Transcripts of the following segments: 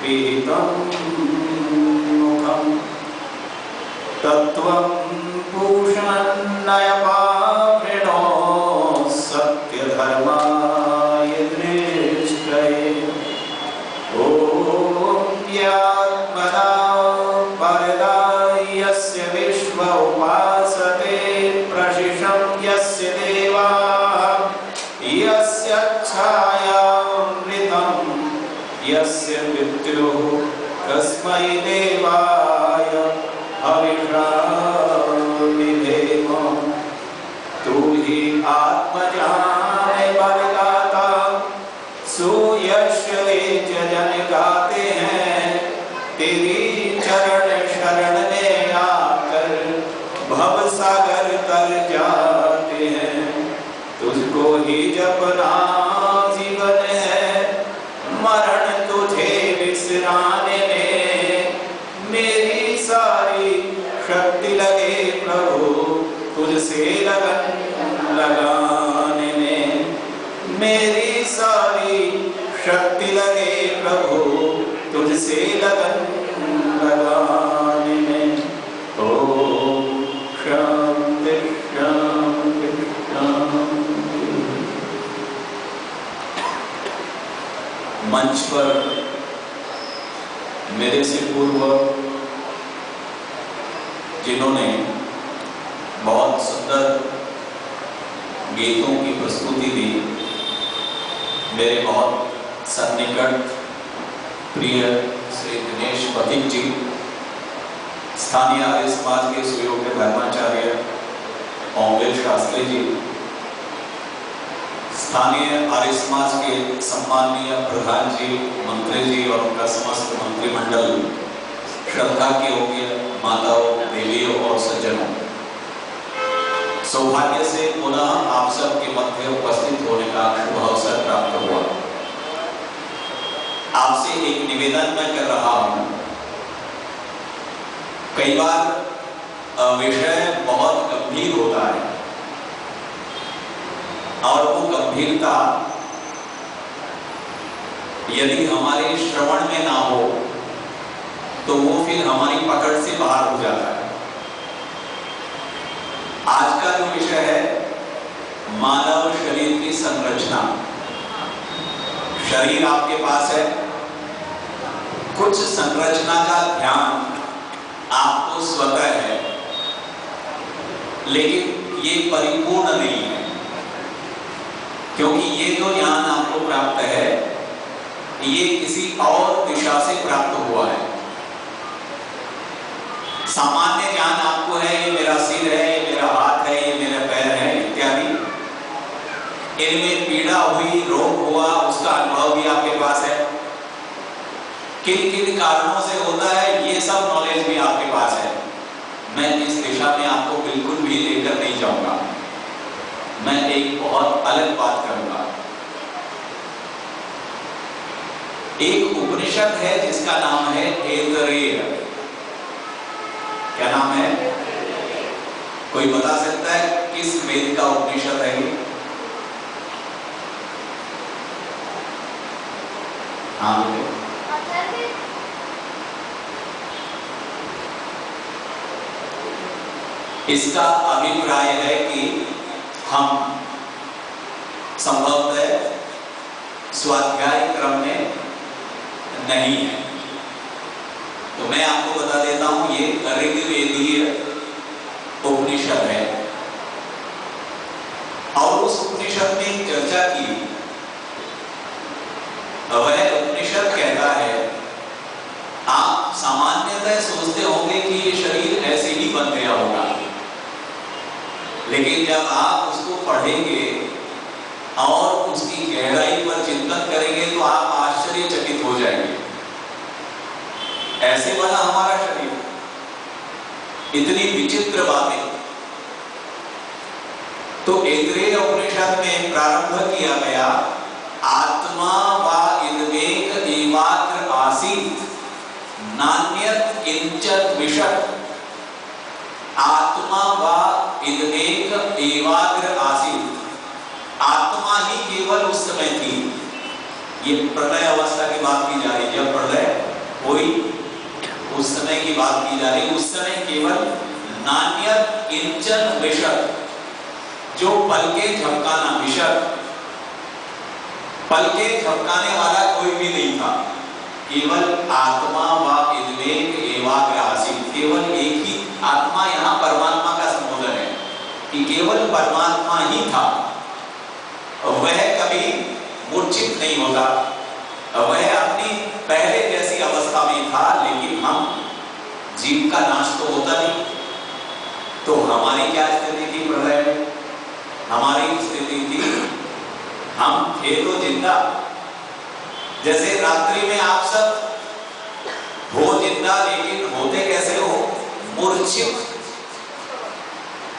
पीतं मुखं तत्त्वं पूषन्नयपावृणो सत्यधर्माय दृष्टये। ॐ यात्मना परदा यस्य विश्व उपासते प्रशिशं यस्य देवाः यस्य छायामृतं यस्य मृत्युः तस्मै देवाय हविषा विधेम। तू ही आत्मज्ञान बलदाता सुयश जन गाते हैं तेरी चरण शरण में आकर भव सागर तर जाते हैं। तुझको ही जपना जीवन है मरण तुझे विसराने में। मेरी सारी शक्ति लगे प्रभु तुझसे लगन लगाने में। मेरी सारी शक्ति लगे प्रभु तुझसे लगन लगाने में। ओम शांति शांति शांति। मंच पर मेरे से पूर्व जिन्होंने बहुत सुंदर गीतों की प्रस्तुति दी, मेरे बहुत सन्निकट प्रिय श्री दिनेश पथिक जी, स्थानीय आर्य समाज के सुयोग्य धर्माचार्य ओमवेल शास्त्री जी, स्थानीय आर्य समाज के सम्माननीय प्रधान जी, मंत्री जी और उनका समस्त मंत्रिमंडल, श्रद्धा के योग्य माताओं, देवियों और सज्जनों, सौभाग्य से पुनः आप सबके मध्य उपस्थित होने का शुभ अवसर प्राप्त हुआ। आपसे एक निवेदन मैं कर रहा हूं। कई बार विषय बहुत गंभीर होता है और वो गंभीरता यदि हमारे श्रवण में ना हो तो वो फिर हमारी पकड़ से बाहर हो जाता है। आज का जो विषय है मानव शरीर की संरचना। शरीर आपके पास है, कुछ संरचना का ध्यान आपको स्वतः है, लेकिन ये परिपूर्ण नहीं है, क्योंकि ये जो ज्ञान आपको प्राप्त है ये किसी और दिशा से प्राप्त हुआ है। सामान्य ज्ञान आपको है, ये मेरा सिर है, ये मेरा हाथ है, ये मेरा पैर है इत्यादि। इनमें पीड़ा हुई, रोग हुआ, उसका अनुभव भी आपके पास है। किन किन कारणों से होता है ये सब नॉलेज भी आपके पास है। मैं इस दिशा में आपको बिल्कुल भी लेकर नहीं जाऊंगा। मैं एक बहुत अलग बात करूंगा। एक उपनिषद है जिसका नाम है ऐतरेय। क्या नाम है? कोई बता सकता है किस वेद का उपनिषद है ये? हाँ, इसका अभिप्राय है कि हम संभवतः स्वाध्याय क्रम में नहीं है। तो मैं आपको बता देता हूं, ये ऋग्वेदीय उपनिषद है और उस उपनिषद में चर्चा की। वह उपनिषद कहता है, आप सामान्यतः सोचते होंगे कि ये शरीर ऐसे ही बन गया होगा, लेकिन जब आप उसको पढ़ेंगे और उसकी गहराई पर चिंतन करेंगे तो आप आश्चर्यचकित हो जाएंगे। ऐसे बना हमारा शरीर, इतनी विचित्र बातें। तो ऐतरेय उपनिषद में प्रारंभ किया गया, आत्मा वा इदमेक एवात्र आसीत् नान्यत् किंचन विशत्। आत्मा वा इदमेक एवात्र आसीत्, आत्मा ही केवल उस समय थी। ये प्रलय अवस्था के बात की जा रही, जब प्रलय हुई उस समय की बात की जा रही। उस समय केवल नान्यत किंचन विशद, जो पलके झपकाना, विशद पलके झपकाने वाला कोई भी नहीं था। केवल आत्मा व इद्वेक एवाग्र आसीत्, केवल एक ही आत्मा, यहाँ परमात्मा का संबोधन है कि केवल परमात्मा ही था। वह कभी मूर्छित नहीं होता, वह अपनी पहले जैसी अवस्था में था। लेकिन हम, जीव का नाश तो होता नहीं, तो हमारी क्या स्थिति थी प्रलय में? हमारी स्थिति थी, हम थे तो जिंदा। जैसे रात्रि में आप सब हो जिंदा, लेकिन होते कैसे हो? मूर्छित।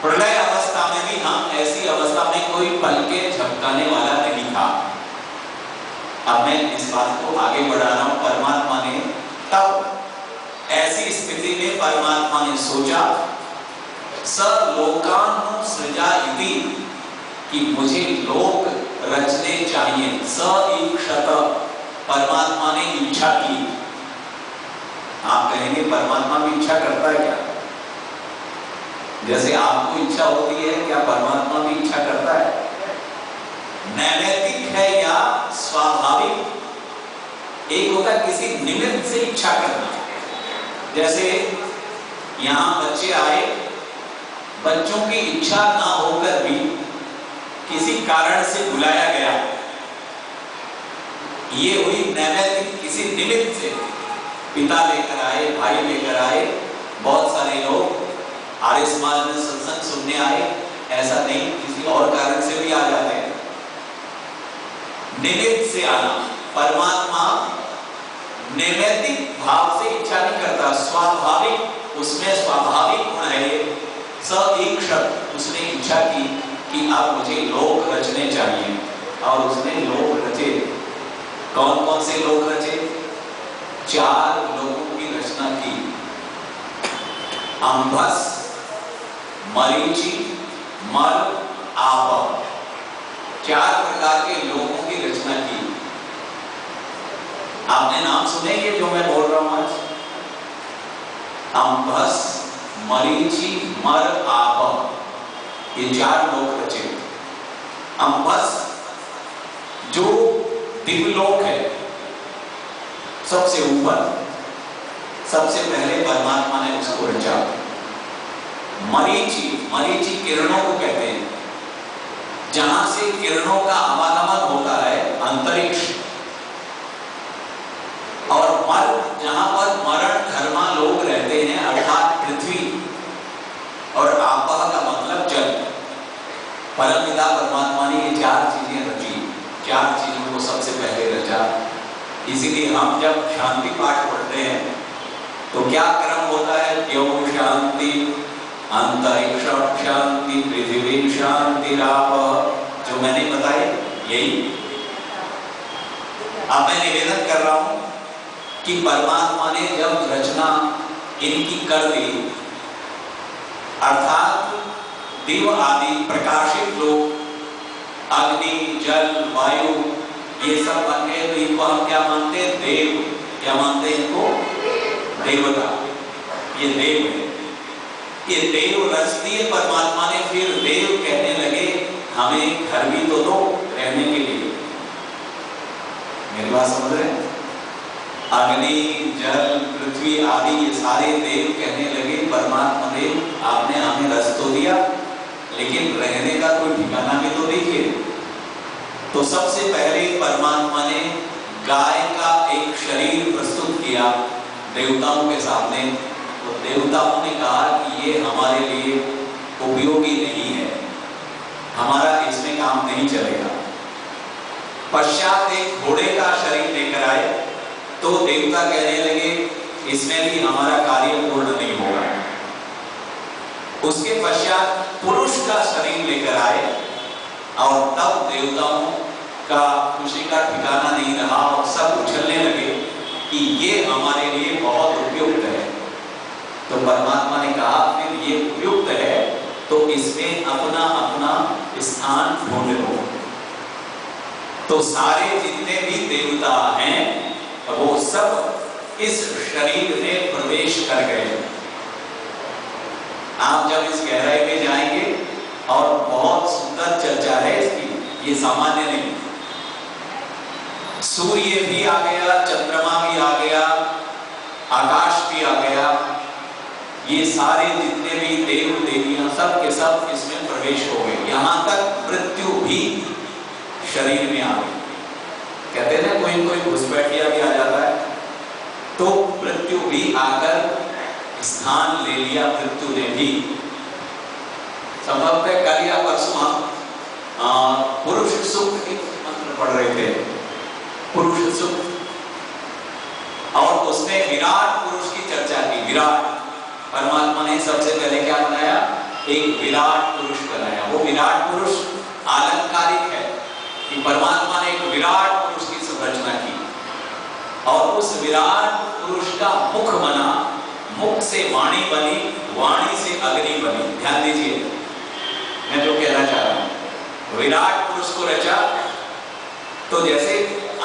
प्रलय अवस्था में भी हम ऐसी अवस्था में, कोई पलके झपकाने वाला नहीं था। अब मैं इस बात को आगे बढ़ा रहा हूं। परमात्मा ने तब ऐसी स्थिति में परमात्मा ने सोचा, स लोकान् सृजा इति, कि मुझे लोक रचने चाहिए। स ईक्षत, परमात्मा ने इच्छा की। आप कहेंगे परमात्मा भी इच्छा करता है क्या? जैसे आपको इच्छा होती है, क्या परमात्मा भी इच्छा करता है? नैमित्तिक है या स्वाभाविक? एक होता है किसी निमित्त से इच्छा करना। जैसे यहां बच्चे आए, बच्चों की इच्छा ना होकर भी किसी कारण से बुलाया गया, ये हुई नैमित्तिक, किसी निमित्त से। पिता लेकर आए, भाई लेकर आए, बहुत सारे लोग आर्य समाज में सत्संग सुनने आए, ऐसा नहीं, किसी और कारण से भी आ जाते हैं। निमित्त से आना। परमात्मा नैमित्तिक भाव से इच्छा नहीं करता, स्वाभाविक, उसमें स्वाभाविक गुण है ये। स ईक्षत, उसने इच्छा की कि अब मुझे लोक रचने चाहिए, और उसने लोक रचे। कौन कौन से लोक रचे? 4 लोगों की रचना की। अंबस, मरीचि, मल, आप, 4 प्रकार के लोगों की रचना की। आपने नाम सुने ये जो मैं बोल रहा हूं आज? अंबस, मरीचि, मर, आप, ये 4 लोक रचे। अंबस जो दिव्यलोक है, सबसे ऊपर, सबसे पहले परमात्मा ने उसको रचा। मरीचि, मरीचि किरणों को कहते हैं, जहां से किरणों का आवागमन होता है, अंतरिक्ष। और मर, जहां पर मरण धर्मा लोग रहते हैं, अर्थात पृथ्वी। और आपह का मतलब जल। परमपिता परमात्मा ने ये 4 चीजें रची, 4 चीजों को सबसे पहले रचा। इसीलिए हम जब शांति पाठ पढ़ते हैं तो क्या क्रम होता है? द्यौ शांति, अंतरिक्ष शांति, पृथ्वी शांति, राप, जो मैंने बताया यही। अब मैं निवेदन कर रहा हूं कि परमात्मा ने जब रचना इनकी कर दी, अर्थात देव आदि प्रकाशित लोग, अग्नि, जल, वायु, ये सब बन गए, तो इनको हम क्या मानते हैं? देव। क्या मानते हैं इनको? देवता। ये देव है, ये देव रच दिए परमात्मा ने। फिर देव कहने लगे हमें घर भी तो दो रहने के लिए। मेरी बात समझ रहे हैं? अग्नि, जल, पृथ्वी आदि ये सारे देव कहने लगे परमात्मा देव, आपने हमें रच तो दिया, लेकिन रहने का कोई ठिकाना भी तो दीजिए। तो सबसे पहले परमात्मा ने गाय का एक शरीर प्रस्तुत किया देवताओं के सामने। तो देवताओं ने कहा कि ये हमारे लिए उपयोगी नहीं है, हमारा इसमें काम नहीं चलेगा। पश्चात एक घोड़े का शरीर लेकर आए, तो देवता कहने लगे इसमें भी हमारा कार्य पूर्ण नहीं होगा। उसके पश्चात पुरुष का शरीर लेकर आए, और तब देवताओं का खुशी का ठिकाना नहीं रहा, और सब उछलने लगे कि ये हमारे लिए बहुत उपयुक्त है। तो परमात्मा ने कहा फिर ये उपयुक्त है तो इसमें अपना अपना स्थान ढूंढ लो। तो सारे जितने भी देवता हैं इस शरीर में प्रवेश कर गए। आप जब इस गहराई में जाएंगे, और बहुत सुंदर चर्चा है इसकी, ये सामान्य नहीं। सूर्य भी आ गया, चंद्रमा भी आ गया, आकाश भी आ गया, ये सारे जितने भी देव देवियां सब के सब इसमें प्रवेश हो गए। यहां तक मृत्यु भी शरीर में आ गई। कहते हैं ना, कोई कोई घुसपैठिया भी आ जाता है, तो मृत्यु भी आकर स्थान ले लिया। मृत्यु ने भी संभवतः कल या परसों हम पुरुष सूक्त की मंत्र पढ़ रहे थे, पुरुष सूक्त, और उसमें विराट पुरुष की चर्चा की। विराट, परमात्मा ने सबसे पहले क्या बनाया? एक विराट पुरुष बनाया। वो विराट पुरुष आलंकारिक है कि परमात्मा ने एक विराट पुरुष की संरचना की, और उस विराट पुरुष का मुख बना, मुख से वाणी बनी, वाणी से अग्नि बनी। ध्यान दीजिए मैं जो कहना चाह रहा हूं। विराट पुरुष को रचा, तो जैसे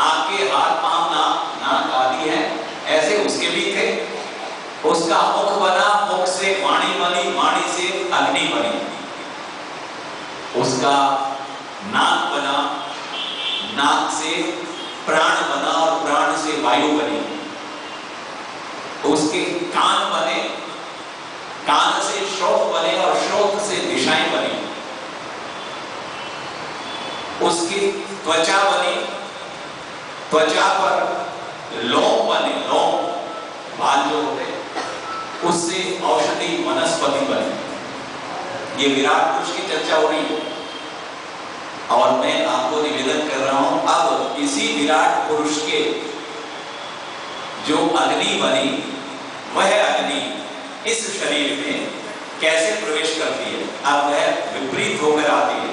आपके हाथ पांव नाक आदि है, ऐसे उसके भी थे। उसका मुख बना, मुख से वाणी बनी, वाणी से अग्नि बनी। उसका नाक बना, नाक से प्राण बना, और प्राण से वायु बनी। उसके कान बने, कान से श्रोत बने, और श्रोत से दिशाएं बनी। उसकी त्वचा बनी, त्वचा पर लोम बने, लोम बाल जो होते, उससे औषधि वनस्पति बनी। ये विराट पुरुष की चर्चा हो रही है, और मैं आपको निवेदन कर रहा हूं, अब इसी विराट पुरुष के जो अग्नि बनी, वह अग्नि इस शरीर में कैसे प्रवेश करती है? अब वह विपरीत होकर आती है।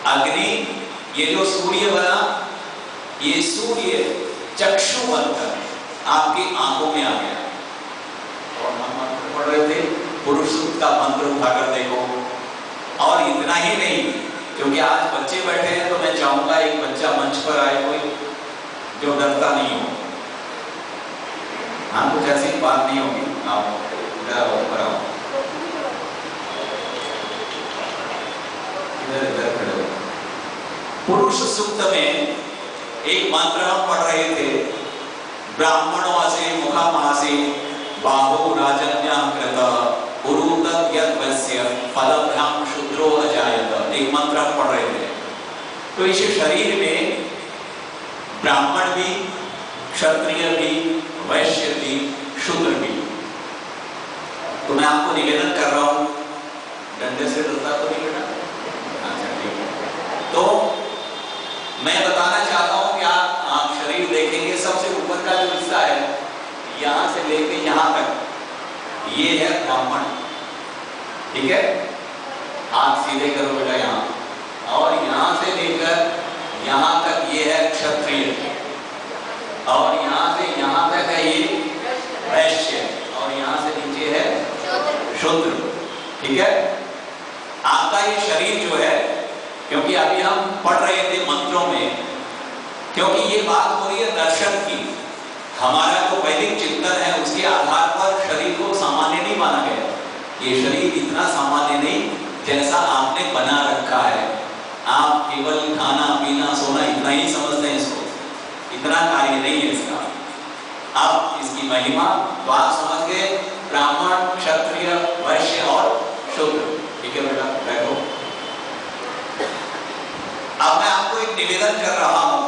अग्नि, ये जो सूर्य बना, ये सूर्य चक्षु बनकर आपकी आंखों में आ गया। और हम मंत्र पढ़ रहे थे, पुरुष सूक्त का मंत्र उठाकर देखो। और इतना ही नहीं, क्योंकि आज बच्चे बैठे हैं, तो मैं चाहूंगा एक बच्चा मंच पर आए, कोई जो डरता नहीं हो। हाँ, कुछ ऐसी बात नहीं होगी, आप इधर ऊपर आओ, इधर खड़े हो। पुरुष सूक्त में एक मंत्र हम पढ़ रहे थे, ब्राह्मणवासे मुखामासे बाहो राजन्याम कृत उरुतत यद्वस्य फलभ्याम शूद्रो अजायत। एक मंत्र हम पढ़ रहे थे। तो इस शरीर में ब्राह्मण भी, क्षत्रिय भी, वैश्य भी, शूद्र भी। तो मैं आपको निवेदन कर रहा हूं, डंडे से डरता तो नहीं बेटा? अच्छा ठीक है। तो मैं बताना चाहता हूं कि आप शरीर देखेंगे, सबसे ऊपर का जो हिस्सा है, यहां से लेके यहां तक, ये है ब्राह्मण। ठीक है, हाथ सीधे करो बेटा यहां, और यहां से लेकर यहां तक ये है क्षत्रिय, और यहां से यहां तक है ये वैश्य, और यहां से नीचे है शूद्र। ठीक है, आपका ये शरीर जो है, क्योंकि अभी हम पढ़ रहे थे मंत्रों में, क्योंकि ये बात हो रही है दर्शन की, हमारा जो वैदिक चिंतन है उसके आधार पर शरीर को सामान्य नहीं माना गया। ये शरीर इतना सामान्य नहीं जैसा आपने बना रखा है। आप केवल खाना पीना सोना इतना ही समझते हैं इसको, इतना कार्य नहीं है इसका। अब इसकी महिमा तो आप समझ गए, ब्राह्मण, क्षत्रिय, वैश्य और शूद्र। ठीक है बेटा, बैठो। अब मैं आपको एक निवेदन कर रहा हूं।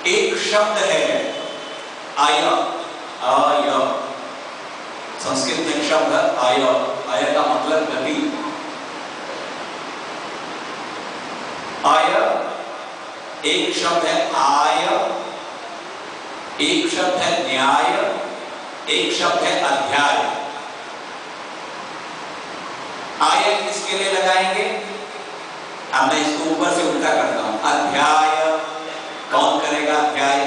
एक शब्द है आय, आय, संस्कृत में एक शब्द है आय। आय का मतलब गति। आय एक शब्द है आय, एक शब्द है न्याय, एक शब्द है अध्याय। आय किसके लिए लगाएंगे? अब मैं इसको ऊपर से उल्टा करता हूं। अध्याय कौन करेगा? अध्याय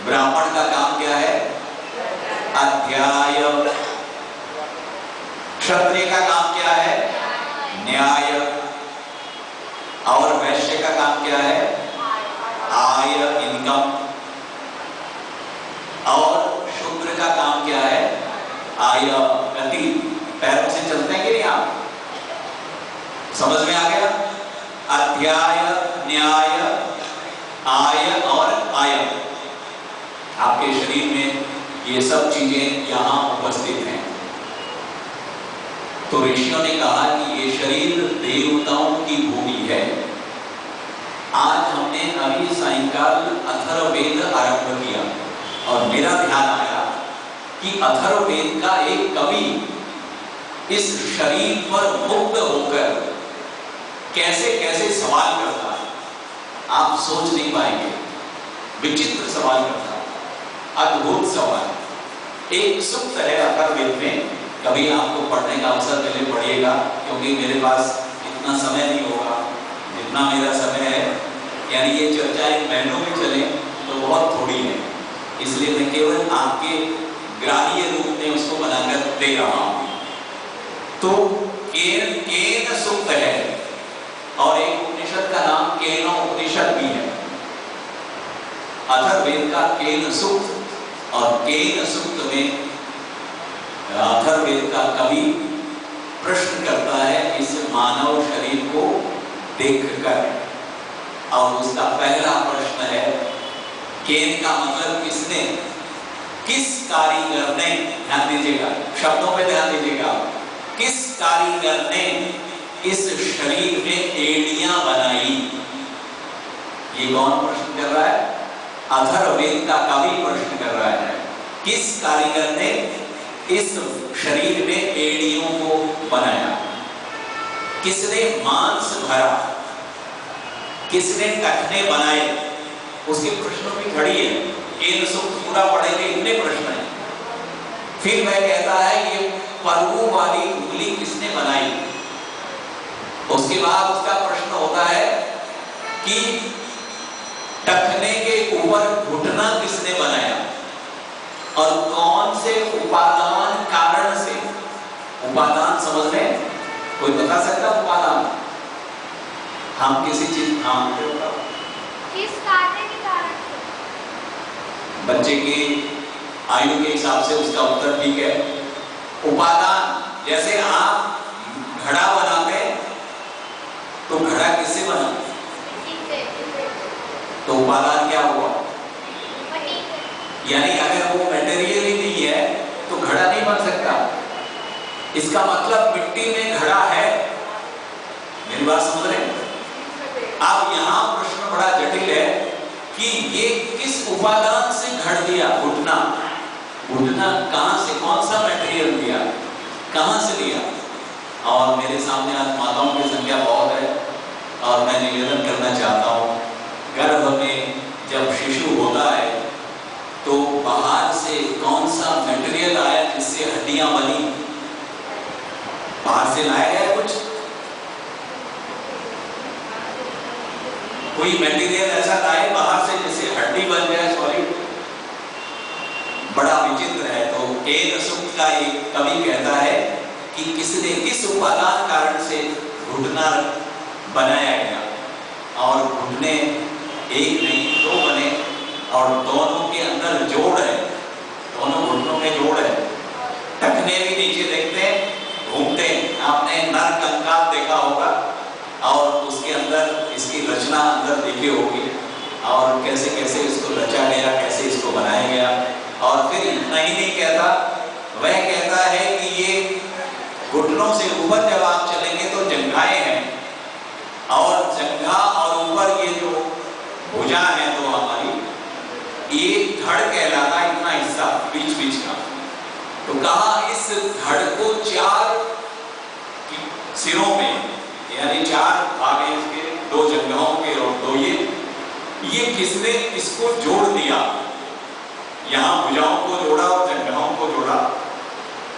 ब्राह्मण का काम क्या है? अध्याय। क्षत्रिय का काम क्या है? न्याय। और वैश्य का काम क्या है? आय, इनकम। आय गति, पैरों से चलते हैं कि नहीं आप? समझ में आ गया? अध्याय, न्याय, आय और आय, आपके शरीर में ये सब चीजें यहां उपस्थित हैं। तो ऋषियों ने कहा कि ये शरीर देवताओं की भूमि है। आज हमने अभी सायंकाल अथर्ववेद आरंभ किया और मेरा ध्यान आया कि अथर्ववेद का एक कवि इस शरीर पर मुक्त होकर कैसे कैसे सवाल करता है, आप सोच नहीं पाएंगे। विचित्र सवाल करता है, अद्भुत सवाल। एक सूक्त है अथर्ववेद में, कभी आपको पढ़ने का अवसर मिले पढ़िएगा, क्योंकि मेरे पास इतना समय नहीं होगा जितना मेरा समय है। यानी ये चर्चा एक महीनों में चले तो बहुत थोड़ी है, इसलिए मैं केवल आपके ग्राह्य रूप में उसको बनाकर दे रहा हूं। तो केन सूक्त है और एक उपनिषद का नाम केन उपनिषद भी है। अथर्ववेद का केन सूक्त, और केन सूक्त में अथर्ववेद का कवि प्रश्न करता है इस मानव शरीर को देखकर, और उसका पहला प्रश्न है केन का मतलब किसने, किस कारीगर ने, ध्यान दीजिएगा शब्दों पे ध्यान दीजिएगा, किस कारीगर ने इस शरीर में एड़ियां बनाई। ये कौन प्रश्न कर रहा है? अथर्ववेद का कवि प्रश्न कर रहा है, किस कारीगर ने इस शरीर में एड़ियों को बनाया, किसने मांस भरा, किसने टखने बनाए। उसके प्रश्नों की घड़ी है, केन सूक्त पूरा पढ़ेंगे, इतने प्रश्न हैं। फिर वह कहता है ये पर्वों वाली उंगली किसने बनाई। उसके बाद उसका प्रश्न होता है कि टखने के ऊपर घुटना किसने बनाया, और कौन से उपादान कारण से। उपादान समझ में कोई बता सकता? उपादान हम किसी चीज, किस कार्य के कारण से? बच्चे की आयु के हिसाब से उसका उत्तर ठीक है। उपादान, जैसे आप घड़ा बनाते हैं तो घड़ा किससे बना? तो उपादान क्या हुआ? यानी अगर वो मटेरियल ही नहीं है तो घड़ा नहीं बन सकता। इसका मतलब मिट्टी में घड़ा है। मेरी बात समझ रहे हैं? अब यहाँ प्रश्न बड़ा जटिल है कि ये किस उपादान से घड़ दिया। घुटना, घुटना कहां से, कौन सा मटेरियल दिया, कहां से लिया। और मेरे सामने आज माताओं की संख्या बहुत है और मैं निवेदन करना चाहता हूँ, गर्भ में जब शिशु होता है तो बाहर से कौन सा मटेरियल आया जिससे हड्डियां बनी? बाहर से लाया गया कुछ, कोई मटेरियल ऐसा लाए बाहर से जिससे हड्डी बन जाए। सॉरी, बड़ा विचित्र है। तो केन सूक्त का एक कवि कहता है कि किसने, किस उपादान कारण से घुटना बनाया गया, और घुटने एक नहीं दो बने, और दोनों के अंदर जोड़ है, दोनों घुटनों में जोड़ है। टखने भी नीचे देखते हैं, घूमते हैं। आपने नर कंकाल देखा होगा और उसके अंदर इसकी रचना अंदर देखी होगी, और कैसे कैसे इसको रचा गया, कैसे इसको बनाया गया। और फिर इतना ही नहीं कहता, वह कहता है कि ये घुटनों से ऊपर जब आप चलेंगे तो जंघाएं हैं, और जंघा और ऊपर ये जो भुजा है तो हमारी, ये धड़ कहलाता है, इतना हिस्सा बीच बीच का। तो कहा इस धड़ को 4 सिरों में, यानी 4 भाग हैं इसके, 2 जंघाओं के और 2 ये किसने इसको जोड़ दिया। यहाँ भुजाओं को जोड़ा और जंघाओं को जोड़ा,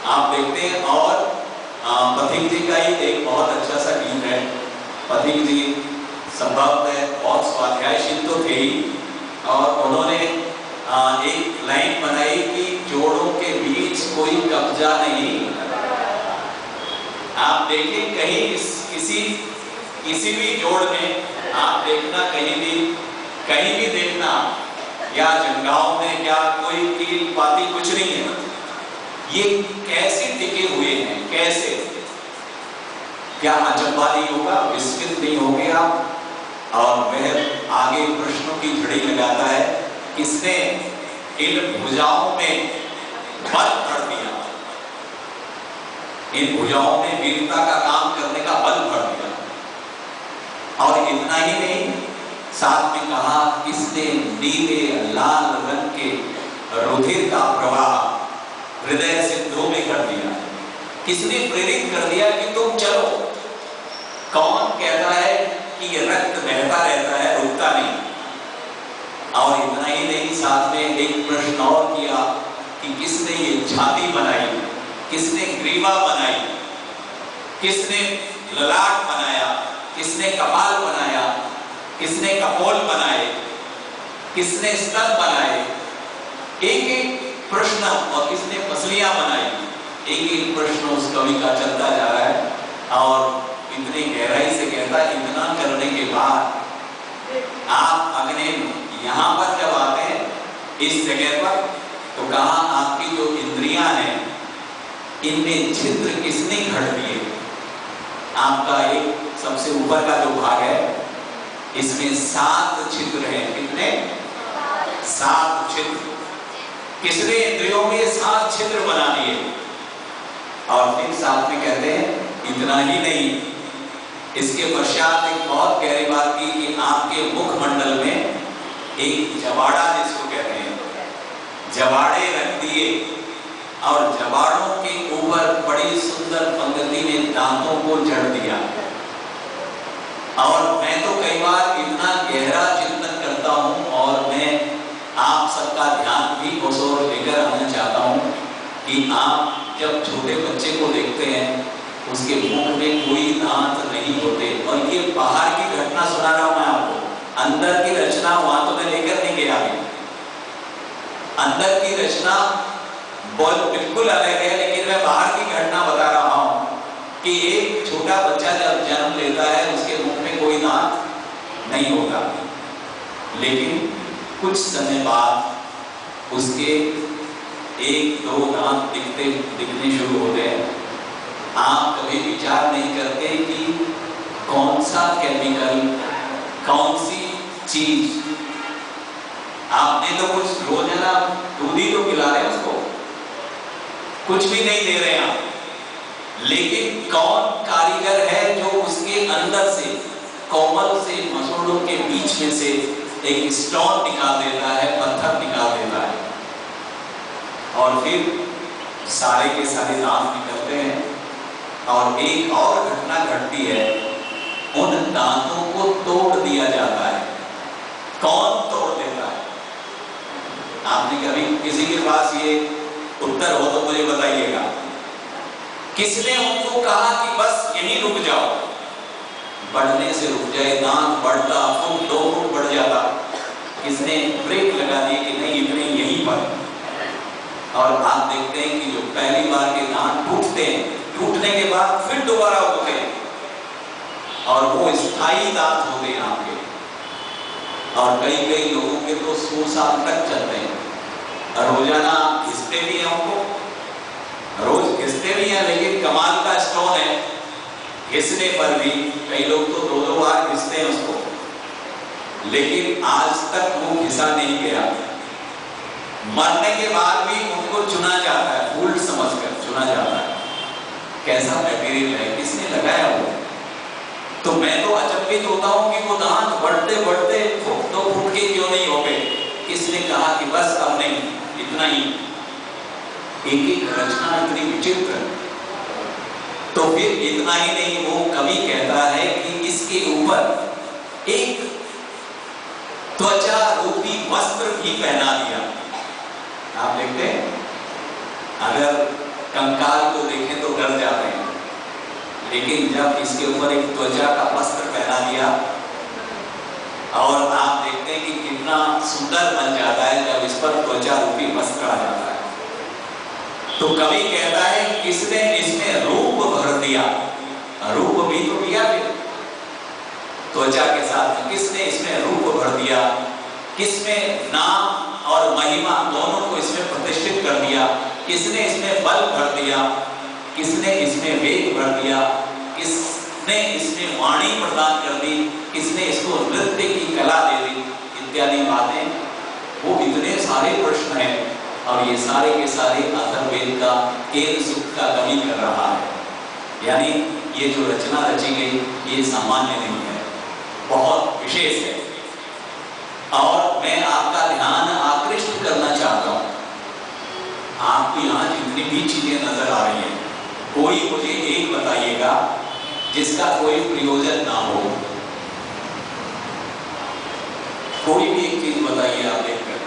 आप देखते हैं। और पथिक जी का ही एक बहुत अच्छा सा गीत है। पथिक जी संभवतः बहुत स्वाध्यायशील तो थे ही, और उन्होंने एक लाइन बनाई कि जोड़ों के बीच कोई कब्जा नहीं। आप देखें कहीं किसी भी जोड़ में आप देखना, कहीं भी देखना, या जंघाओं में या कोई कील पाती कुछ नहीं है। ये कैसे टिके हुए हैं, कैसे? क्या अचंभा नहीं होगा, विस्मित नहीं होंगे आप? और वह आगे प्रश्नों की झड़ी लगाता है, किसने इन भुजाओं में बल भर दिया, इन भुजाओं में वीरता का काम करने का बल भर दिया। और इतना ही नहीं, साथ में कहा, किसने नीले लाल रंग के रुधिर का प्रवाह हृदय सिंधु में कर दिया, किसने प्रेरित कर दिया कि तुम चलो। कौन कहता है कि ये रक्त बहता रहता है, रुकता नहीं? और इतना ही नहीं, साथ में एक प्रश्न और किया कि किसने ये छाती बनाई, किसने ग्रीवा बनाई, किसने ललाट बनाया, किसने कपाल बनाया, किसने कपोल बनाए, किसने स्तन बनाए? एक एक प्रश्न। और किसने पसलियां बनाई? एक एक प्रश्न उस कवि का चलता जा रहा है। और इतनी गहराई से कहता है, इतना करने के बाद आप अगले यहां पर जब आते हैं इस जगह पर, तो कहा आपकी जो इंद्रियां हैं इनमें छिद्र किसने घड़ दिए? आपका एक सबसे ऊपर का जो भाग है इसमें 7 छिद्र हैं। कितने? 7 छिद्र। किसने इंद्रियों में 7 छिद्र बना दिए? और फिर साथ में कहते हैं, इतना ही नहीं, इसके पश्चात एक बहुत गहरी बात की कि आपके मुखमंडल में एक जबाड़ा, जिसको कहते हैं, जबाड़े रख दिए। और जबाड़ों के ऊपर बड़ी सुंदर पंक्ति में दांतों को जड़ दिया। और मैं तो कई बार इतना गहरा चिंतन करता हूं, और मैं आप सबका ध्यान भी उस ओर लेकर आना चाहता हूं कि आप जब छोटे बच्चे को देखते हैं, उसके मुख में कोई दांत नहीं होते। और ये बाहर की घटना सुना रहा हूं मैं आपको, अंदर की रचना वहां तो मैं लेकर नहीं गया अभी। अंदर की रचना बिल्कुल अलग है, लेकिन मैं बाहर की घटना बता रहा हूं कि एक छोटा बच्चा जब जन्म लेता है, उसके मुख में कोई दांत नहीं होता, लेकिन कुछ समय बाद उसके 1-2 दांत दिखने शुरू होते हैं। आप कभी विचार नहीं करते कि कौन सा केमिकल, कौन सी चीज, आपने तो कुछ रोजाना दूध ही तो पिला रहे हैं उसको, कुछ भी नहीं दे रहे हैं आप, लेकिन कौन कारीगर है जो उसके अंदर से, कोमल से मसूड़ों के बीच में से एक स्टोन निकाल देता है, पत्थर निकाल देता है, और फिर सारे के सारे दांत निकलते हैं। और एक और घटना घटती है, उन दांतों को तोड़ दिया जाता है। कौन तोड़ देता है? आपने कभी किसी के पास ये उत्तर हो तो मुझे बताइएगा। किसने उनको कहा कि बस यहीं रुक जाओ? बढ़ने से रुक जाए, दांत बढ़ता, फुट 2 फुट बढ़ जाता, किसने ब्रेक लगा दिए कि नहीं, इतने यहीं पर। और आप देखते हैं कि जो पहली बार के दांत टूटते हैं, टूटने के बाद फिर दोबारा उगते हैं, और वो स्थायी दांत होते हैं आपके। और कई लोगों के तो 100 साल तक चलते हैं। रोजाना घिसते भी हैं उनको, रोज घिसते भी हैं, लेकिन कमाल का स्टोन है, घिसने पर भी कई लोग तो 2-2 बार घिसते हैं उसको, लेकिन आज तक वो घिसा नहीं गया। मरने के बाद भी उनको चुना जाता है, फूल समझकर चुना जाता है। कैसा मटेरियल है, किसने लगाया वो? तो मैं तो अचंभित होता हूं कि वो दांत बढ़ते बढ़ते फुट 2 फुट के क्यों नहीं हो गए? किसने कहा कि बस अब नहीं, इतना ही? एक रचना इतनी विचित्र। तो फिर इतना ही नहीं, वो कवि कहता है कि इसके ऊपर एक त्वचा रूपी वस्त्र भी पहना दिया। आप देखते हैं, अगर कंकाल को देखें तो डर जाते हैं, लेकिन जब इसके ऊपर एक त्वचा का वस्त्र पहना दिया, और आप देखते हैं कि कितना सुंदर बन जाता है जब इस पर त्वचा रूपी वस्त्र आ जाता है। तो कवि कहता है, किसने इसमें रूप भर दिया? रूप भी तो दिया फिर त्वचा के साथ, किसने इसमें रूप भर दिया? किसमें नाम और महिमा दोनों को इसमें प्रतिष्ठित कर दिया? किसने इसमें बल भर दिया, किसने इसमें वेग भर दिया, किसने इसमें वाणी प्रदान कर दी, किसने इसको नृत्य की कला दे दी, इत्यादि बातें, वो इतने सारे प्रश्न हैं और ये सारे के सारे अथर्ववेद का केंद्र सूत्र का कवि कर रहा है। यानी ये जो रचना रची गई ये सामान्य नहीं है, बहुत विशेष है। और मैं आपका ध्यान आकृष्ट करना चाहता हूं, आपको यहाँ जितनी भी चीजें नजर आ रही हैं, कोई मुझे एक बताइएगा जिसका कोई प्रयोजन ना हो। कोई भी एक चीज बताइए आप देखकर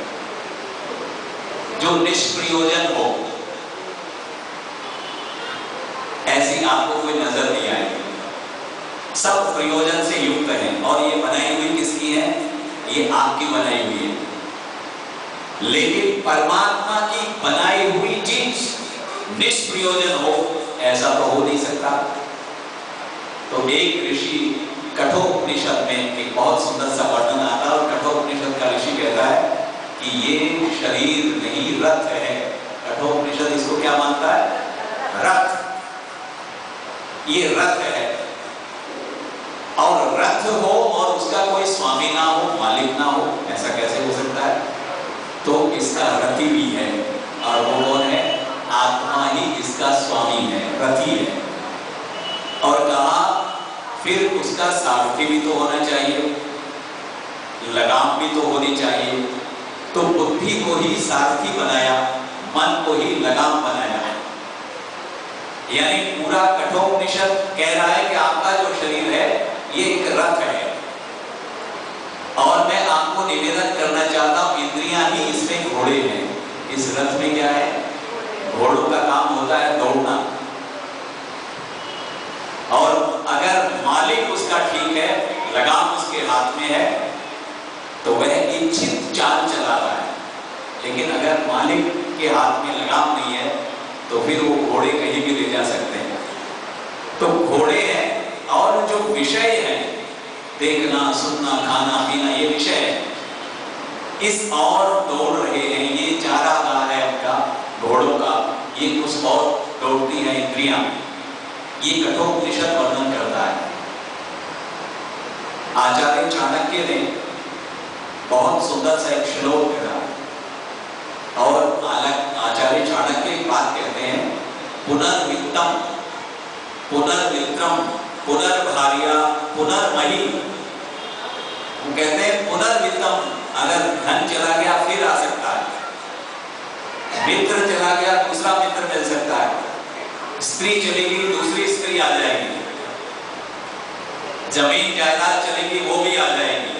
जो निष्प्रयोजन हो, ऐसी आपको कोई नजर नहीं आएगी। सब प्रयोजन से युक्त है और ये बनाई हुई किसकी है? ये आपकी बनाई हुई है। लेकिन परमात्मा की बनाई हुई चीज निष्प्रयोजन हो, ऐसा तो हो नहीं सकता। तो एक ऋषि कठोपनिषद में एक बहुत सुंदर सा वर्णन आता है और कठोपनिषद का ऋषि कहता है कि ये शरीर नहीं रथ है। कठोपनिषद इसको क्या मानता है? रथ। ये रथ है और रथ हो और उसका कोई स्वामी ना हो, मालिक ना हो, ऐसा कैसे हो सकता है? तो इसका रथी भी है और वो कौन है? आत्मा ही इसका स्वामी है, रथी है। और कहा फिर उसका सारथी भी तो होना चाहिए, लगाम भी तो होनी चाहिए। तो बुद्धि को ही सारथी बनाया, मन को ही लगाम बनाया। यानी पूरा कठोपनिषद कह रहा है कि आपका जो शरीर है ये एक रथ है। और मैं आपको निवेदन करना चाहता हूं, इंद्रियां ही इसमें घोड़े हैं। इस रथ में क्या है? घोड़ों का काम होता है दौड़ना। और अगर मालिक उसका ठीक है, लगाम उसके हाथ में है, तो वह इच्छित चाल चलाता है। लेकिन अगर मालिक के हाथ में लगाम नहीं है तो फिर वो घोड़े कहीं भी ले जा सकते हैं। तो घोड़े हैं और जो विषय है, देखना, सुनना, खाना, पीना, ये विषय है। इस और दौड़ रहे हैं, ये चारागाह है उनका, घोड़ों का। ये कुछ और दौड़ती है इंद्रियां। ये कठोपनिषद वर्णन करता है। आचार्य चाणक्य ने बहुत सुंदर सा एक श्लोक दिया और आचार्य चाणक्य एक बात कहते हैं, पुनर्वित्तम पुनर्विक्रम पुनर्भार्या पुनर्मही। वो कहते हैं पुनर्वित्तम, अगर धन चला गया फिर आ सकता है, मित्र चला गया दूसरा मित्र मिल सकता है, स्त्री चलेगी दूसरी स्त्री आ जाएगी, जमीन जायदाद चलेगी वो भी आ जाएगी।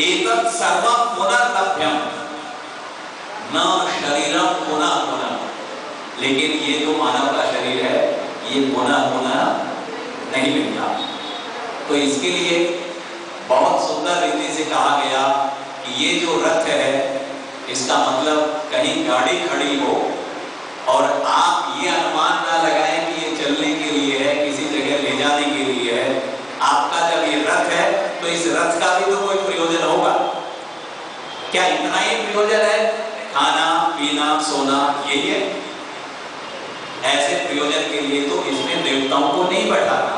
एतत् सर्वं पुनर्लभ्यम न शरीरम पुनः पुनः। लेकिन ये जो मानव का शरीर है ये पुनः पुनः नहीं मिलता। तो इसके लिए बहुत सुंदर रीति से कहा गया कि ये जो रथ है इसका मतलब कहीं गाड़ी खड़ी हो और आप ये अनुमान ना लगाएं कि ये चलने के लिए है, किसी जगह ले जाने के लिए है। आपका जब ये रथ है तो इस रथ का भी तो कोई प्रयोजन होगा। क्या इतना ही प्रयोजन है? खाना, पीना, सोना, यही है? ऐसे प्रयोजन के लिए तो इसमें देवताओं को नहीं बैठाना।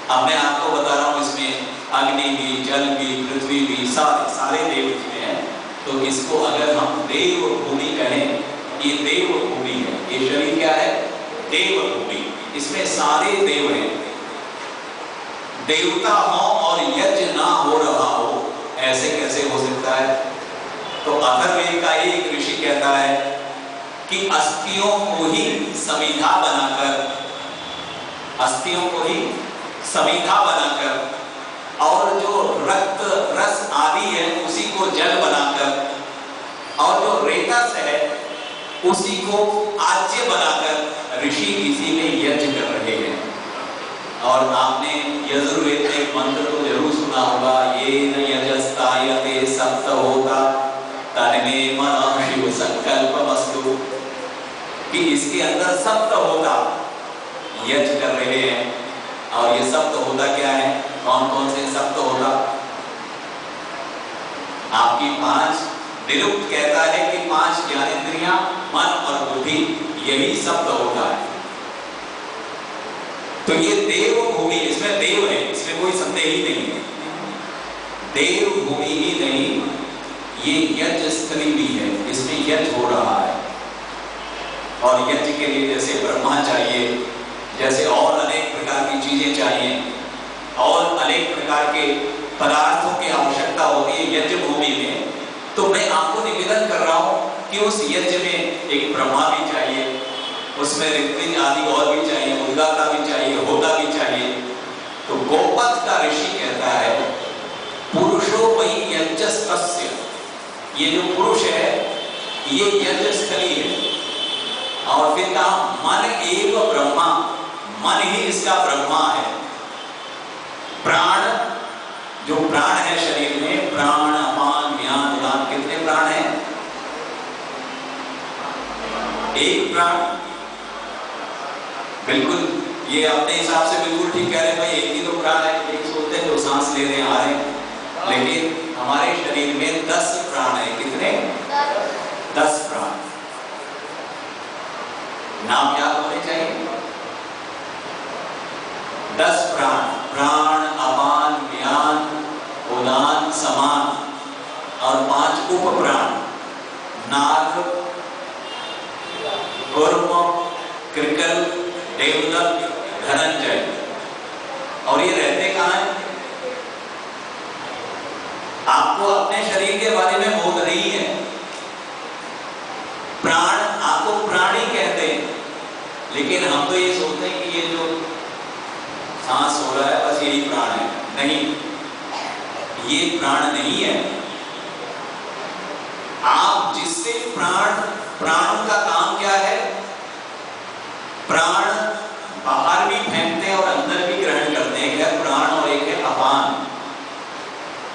अब मैं आपको बता रहा हूं, इसमें अग्नि भी, जल भी, पृथ्वी भी, सारे देव इसमें हैं। तो इसको अगर हम देव भूमि कहें, ये देव भूमि है। ये शरीर क्या है? देव भूमि। इसमें सारे देव हैं। देवता हो और यज्ञ ना हो रहा हो, ऐसे कैसे हो सकता है? तो अथर्ववेद का ही एक ऋषि कहता है कि अस्थियों को ही समिधा बनाकर, अस्थियों को ही समिधा बनाकर और जो रक्त रस आदि है उसी को जल बनाकर और जो रेतस है उसी को आज्य बनाकर ऋषि इसी में यज्ञ कर रहे हैं। और आपने यजुर्वेद में एक मंत्र तो जरूर सुना होगा, ये न यजस्तायते सप्त होता तन्मे मनः शिव संकल्पमस्तु, कि इसके अंदर सप्त होता यज्ञ कर रहे हैं। और ये सप्त होता क्या है? कौन कौन से सप्त होता? आपकी 5 निरुक्त कहता है कि 5 ज्ञानेंद्रियां, मन और बुद्धि, यही शब्द होता है। तो ये देव भूमि, इसमें देव है, इसमें कोई संदेह ही नहीं है। देव भूमि ही नहीं, ये यज्ञ स्थली भी है, इसमें यज्ञ हो रहा है। और यज्ञ के लिए जैसे ब्रह्मा चाहिए, जैसे और अनेक प्रकार की चीजें चाहिए और अनेक प्रकार के पदार्थों की आवश्यकता होती है यज्ञ भूमि में। तो मैं आपको निवेदन कर रहा हूं कि उस यज्ञ में एक ब्रह्मा भी चाहिए, उसमें ऋत्विज आदि और भी चाहिए, उद्गाता भी चाहिए, होता भी चाहिए। तो गोपथ का ऋषि कहता है पुरुषो वही यज्ञस्तस्य, ये जो पुरुष है ये यज्ञ स्थली है। और फिर कहा मन एव ब्रह्मा, मन ही इसका ब्रह्मा है। प्राण, जो प्राण है शरीर में, प्राण अपान ज्ञान उदान, कितने प्राण हैं? एक प्राण। बिल्कुल, ये अपने हिसाब से बिल्कुल ठीक कह रहे हैं भाई, एक ही तो प्राण है, एक सोचते हैं जो सांस ले रहे आ रहे हैं, लेकिन हमारे शरीर में 10 प्राण है। कितने? 10 प्राण। नाम याद होने चाहिए। 10 प्राण, प्राण अपान व्यान उदान समान, और 5 उप प्राण, नाग, कूर्म, कृकल, देवदत्त, धनंजय। और ये रहते कहां हैं? आपको अपने शरीर के बारे में बोध नहीं है। प्राण आपको प्राणी कहते हैं, लेकिन हम तो ये सोचते हैं कि ये जो सांस हो रहा है बस यही प्राण है। नहीं, ये प्राण नहीं है। आप जिससे प्राणों का काम क्या है? प्राण बाहर भी फेंकते हैं और अंदर भी ग्रहण करते हैं। एक है प्राण और एक है अपान।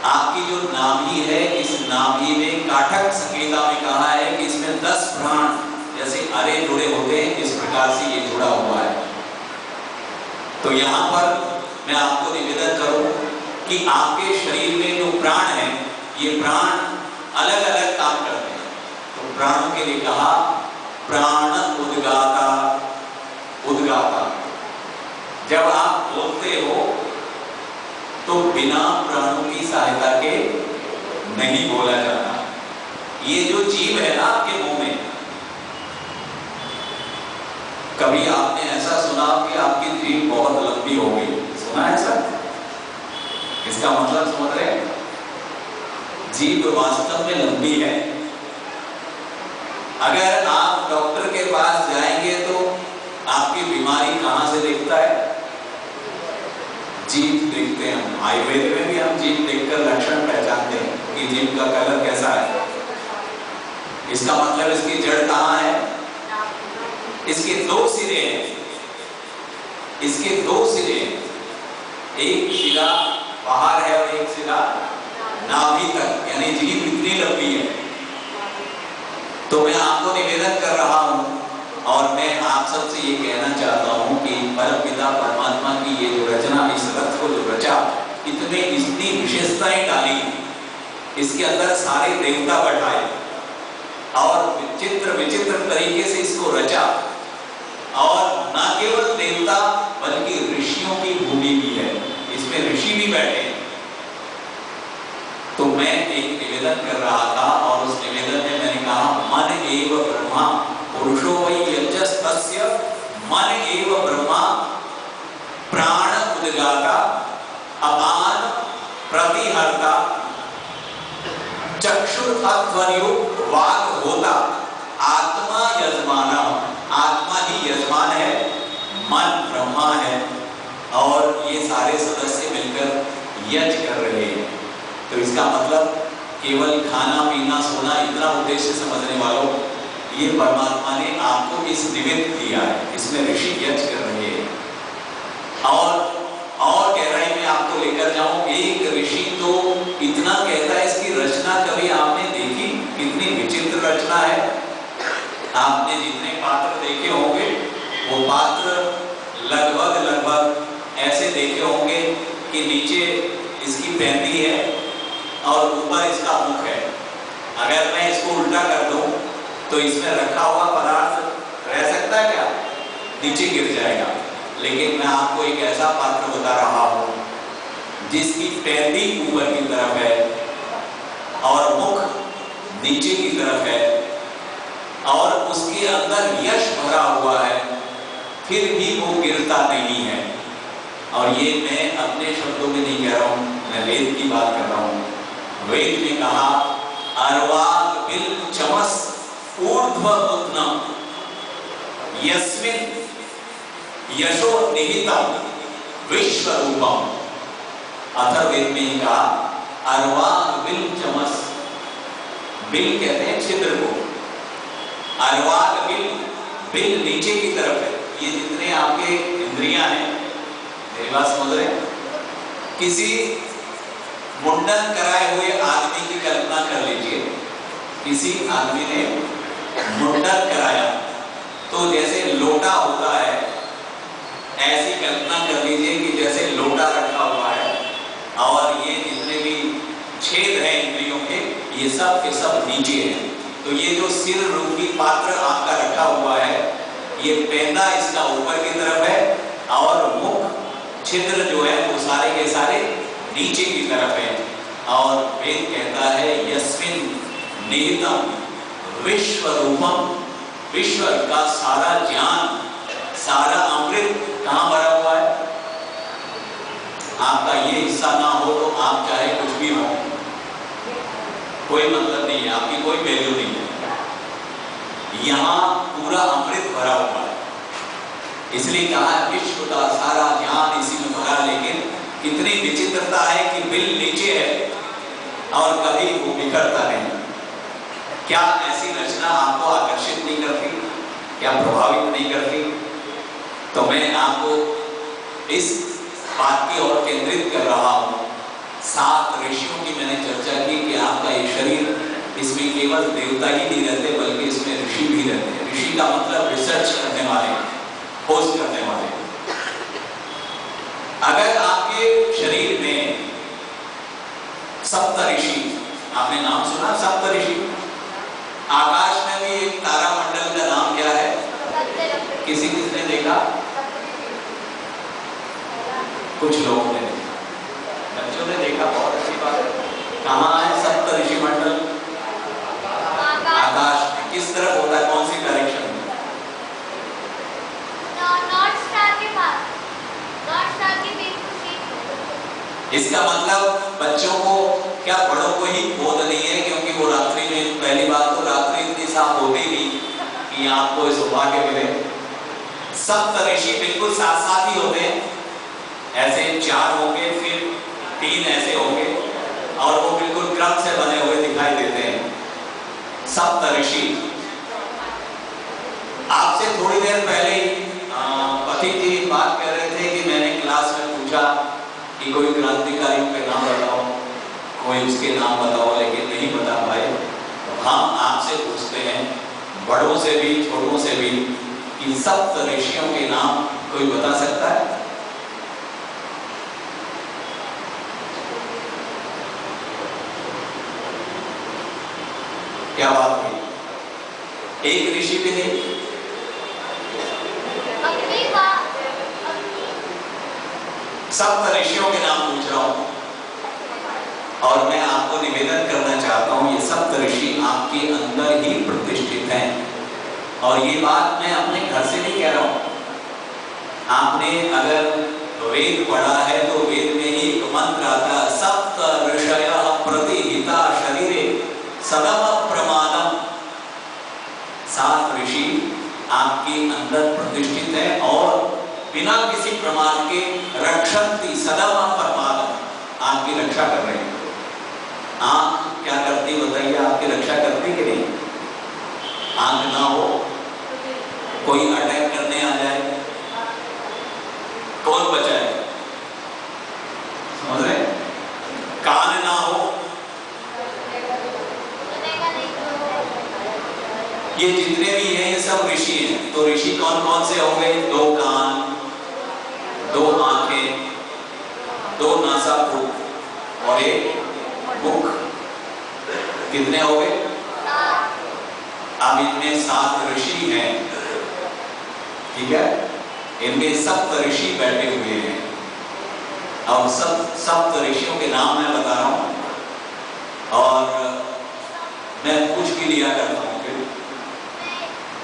आपकी जो नाभि है, इस नाभि में काठक संकेता में कहा है कि इसमें 10 प्राण जैसे अरे जुड़े होते हैं, इस प्रकार से ये जुड़ा हुआ है। तो यहां पर मैं आपको निवेदन करूं कि आपके शरीर में जो प्राण है, ये प्राण अलग अलग काम करते हैं। तो प्राणों के लिए कहा प्राण उद्गाता, उद्गाता। जब आप बोलते हो तो बिना प्राणों की सहायता के नहीं बोला जाता। ये जो जीव है ना आपके मुंह में, कभी आपने ऐसा सुना कि आपकी जीभ बहुत लंबी हो गई? सुना है ऐसा? इसका मतलब समझ रहे हैं? जीभ वास्तव में लंबी है। अगर आप डॉक्टर के पास जाएंगे तो आपकी बीमारी कहां से दिखता है? जीभ देखते हैं हम। आयुर्वेद में भी हम जीभ देखकर लक्षण पहचानते हैं कि जीभ का कलर कैसा है। इसका मतलब इसकी जड़ कहां है? इसके 2 सिरे हैं। इसके 2 सिरे हैं, एक सिरा बाहर है और एक सिरा नाभि तक, यानी जीभ इतनी लंबी है। तो मैं आपको निवेदन कर रहा हूं और मैं आप सबसे ये कहना चाहता हूं कि परमपिता परमात्मा की ये जो रचना, इस रथ को जो रचा, इतनी विशेषताएं डाली, इसके अंदर सारे देवता बैठाए और विचित्र तरीके से इसको रचा। और न केवल देवता बल्कि ऋषियों की भूमि भी है, इसमें ऋषि भी बैठे हैं। तो मैं एक निवेदन कर रहा था और उस निवेदन में मैंने कहा मन एव ब्रह्मा पुरुषो वै यज्ञस्तस्य, मन एव ब्रह्मा प्राण उद्गाता अपान प्रतिहर्ता चक्षुर्ध्वनियो वाग होता आत्मा यजमान। आत्मा ही यजमान है, मन ब्रह्मा है और ये सारे सदस्य मिलकर यज्ञ कर रहे हैं। तो इसका मतलब केवल खाना पीना सोना इतना उद्देश्य समझने वालों, ये परमात्मा ने आपको इस निमित्त दिया है। इसमें ऋषि यज्ञ कर रहे हैं। और गहराई में आपको लेकर जाऊं, एक ऋषि तो इतना कहता है, इसकी रचना कभी आपने देखी? कितनी विचित्र रचना है। आपने जितने पात्र देखे होंगे वो पात्र लगभग ऐसे देखे होंगे कि नीचे इसकी पैंदी है और ऊपर इसका मुख है। अगर मैं उल्टा कर दूं तो इसमें रखा हुआ पदार्थ रह सकता है क्या? नीचे गिर जाएगा। लेकिन मैं आपको एक ऐसा पात्र बता रहा हूं जिसकी पैदी ऊपर की तरफ है और मुख नीचे की तरफ है और उसके अंदर यश भरा हुआ है, फिर भी वो गिरता नहीं है। और ये मैं अपने शब्दों में नहीं कह रहा हूं, मैं वेद की बात कर रहा हूं। वेद ने कहा अर्वाग बिल चमस ऊर्ध्व उद्नम यस्मिन यशो निहितम विश्व रूपम। अथर्ववेद में कहा अर्वाग बिल चमस, बिल कहते हैं छिद्र को, अर्वाग बिल, बिल नीचे की तरफ है। ये जितने आपके इंद्रियां हैं, मेरी बात समझ रहे हैं? किसी मुंडन कराए हुए आदमी की कल्पना कर लीजिए। किसी आदमी ने मुंडन कराया तो जैसे लोटा होता है, ऐसी कल्पना कर लीजिए कि जैसे लोटा रखा हुआ है और ये जितने भी छेद हैं इंद्रियों के, ये सब के सब नीचे हैं। तो ये जो सिर रूपी पात्र आपका रखा हुआ है, ये पैदा इसका ऊपर की तरफ है और मुख छिद्र जो है वो सारे के सारे नीचे की तरफ है। और वेद कहता है यस्मिन निहितम विश्व रूपम, विश्व का सारा ज्ञान, सारा अमृत कहां भरा हुआ है? आपका ये हिस्सा ना हो तो आप चाहे कुछ भी हो, कोई मतलब नहीं है, आपकी कोई वैल्यू नहीं है। यहां पूरा अमृत भरा हुआ है, इसलिए कहा विश्व का सारा ज्ञान इसी में भरा। लेकिन इतनी विचित्रता है कि बिल नीचे है और कभी वो बिखरता नहीं। क्या ऐसी रचना आपको आकर्षित नहीं करती? क्या प्रभावित नहीं करती? तो मैं आपको इस बात की ओर केंद्रित कर रहा हूं। 7 ऋषियों की मैंने चर्चा की कि आपका ये शरीर, इसमें केवल देवता ही नहीं रहते बल्कि इसमें ऋषि भी रहते हैं। ऋषि का मतलब रिसर्च करने वाले, खोज करने वाले। अगर आपके शरीर में सप्तऋषि, आपने नाम सुना सप्तऋषि? आकाश में भी एक तारामंडल का नाम क्या है? किसने देखा? कुछ लोगों ने देखा, बच्चों ने देखा, बहुत अच्छी बात है। कहाँ है सप्तऋषि मंडल? आकाश में। किस तरफ होता है? कौन सी डायरेक्शन में? नॉर्थ स्टार के पास, नॉर्थ स्टार के बिल्कुल ठीक। इसका मतलब बच्चों को, क्या बड़ों को ही बोध नहीं है? क्योंकि वो रात्रि में, पहली बात तो रात्रि इतनी साफ होती नहीं कि आपको इस सौभाग्य मिले। सप्तऋषि बिल्कुल साथ साथ ही होते हैं, ऐसे 4 होंगे, फिर 3 ऐसे होंगे और वो बिल्कुल क्रम से बने हुए दिखाई देते हैं सप्तऋषि। आपसे थोड़ी देर पहले पथिक जी बात कर रहे थे कि मैंने क्लास में पूछा कि कोई क्रांतिकारियों के नाम बताओ, कोई उसके नाम बताओ, लेकिन नहीं बता पाए। तो हम आपसे पूछते हैं, बड़ों से भी छोटों से भी, कि सप्तऋषियों के नाम कोई बता सकता है? क्या बात हुई? एक ऋषि भी नहीं? सप्तऋषियों के नाम पूछ रहा हूं और मैं आपको निवेदन करना चाहता हूं, ये सप्तऋषि आपके अंदर ही प्रतिष्ठित हैं। और ये बात मैं अपने घर से नहीं कह रहा हूं। आपने अगर वेद पढ़ा है तो वेद में ही एक मंत्र आता है, सप्त ऋषयः प्रतिहिता शरीरे सदम प्रमाणम। 7 ऋषि आपके अंदर प्रतिष्ठित है और बिना किसी प्रमाण के रक्षन्ति सदम प्रमाणम, आपकी रक्षा कर रहे हैं। आंख क्या करती बताइए? आपकी रक्षा करती कि नहीं? आंख ना हो, कोई अटैक करने आ जाए, कौन बचाए? समझ रहे? कान ना हो, ये जितने भी हैं ये सब ऋषि हैं। तो ऋषि कौन कौन से होंगे? 2 कान, 2 आंखें, 2 नासापुट और 1 मुख। कितने हो गए? अब इनमें 7 ऋषि हैं, ठीक है, इनमें सप्त ऋषि बैठे हुए हैं और सप्त ऋषियों के नाम मैं बता रहा हूं और मैं पूछ भी लिया करता हूं।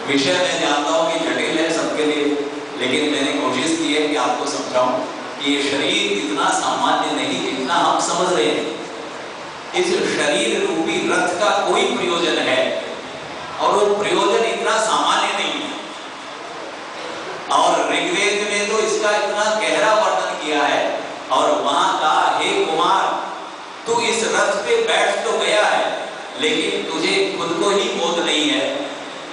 विषय मैं जानता हूं कि जटिल है सबके लिए, लेकिन मैंने कोशिश की है कि आपको समझाऊं कि ये शरीर इतना सामान्य नहीं जितना हम समझ रहे हैं। इस शरीर रूपी रथ का कोई प्रयोजन है और वो प्रयोजन इतना सामान्य नहीं है। और ऋग्वेद में तो इसका इतना गहरा वर्णन किया है और वहां का, हे कुमार, तू इस रथ पे बैठ तो गया है, लेकिन तुझे खुद को ही बोध नहीं है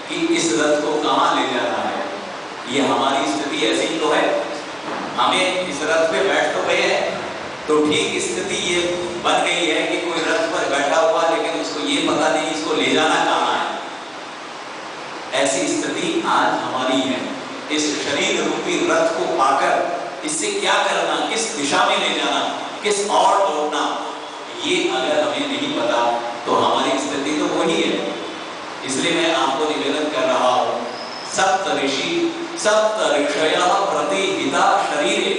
कि इस रथ को कहां ले जाना है। ये हमारी स्थिति ऐसी तो है, हमें इस रथ पे बैठ तो गए हैं, तो ठीक स्थिति ये बन गई है कि कोई रथ पर बैठा हुआ लेकिन उसको ये पता नहीं इसको ले जाना कहां है। ऐसी स्थिति आज हमारी है। इस शरीर रूपी रथ को पाकर इससे क्या करना, किस दिशा में ले जाना, किस और दौड़ना, ये अगर हमें नहीं पता तो हमारी स्थिति तो वही है। इसलिए मैं आपको निवेदन कर रहा हूं, सप्त ऋषि सप्त ऋषयः प्रतिहिता शरीरे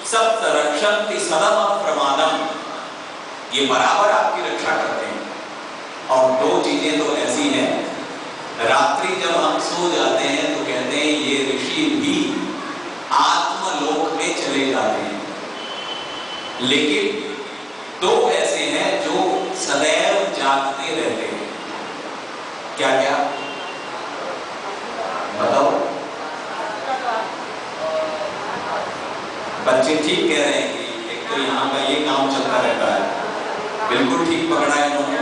सप्त रक्षन्ति सदम प्रमादम, ये बराबर आपकी रक्षा करते हैं। और 2 चीजें तो ऐसी हैं, रात्रि जब हम सो जाते हैं तो कहते हैं ये ऋषि भी आत्मलोक में चले जाते हैं, लेकिन 2 ऐसे हैं जो सदैव जागते रहते हैं। क्या क्या बताओ? बच्चे ठीक कह रहे हैं कि एक तो यहाँ का ये काम चलता रहता है, बिल्कुल ठीक पकड़ा है इन्होंने।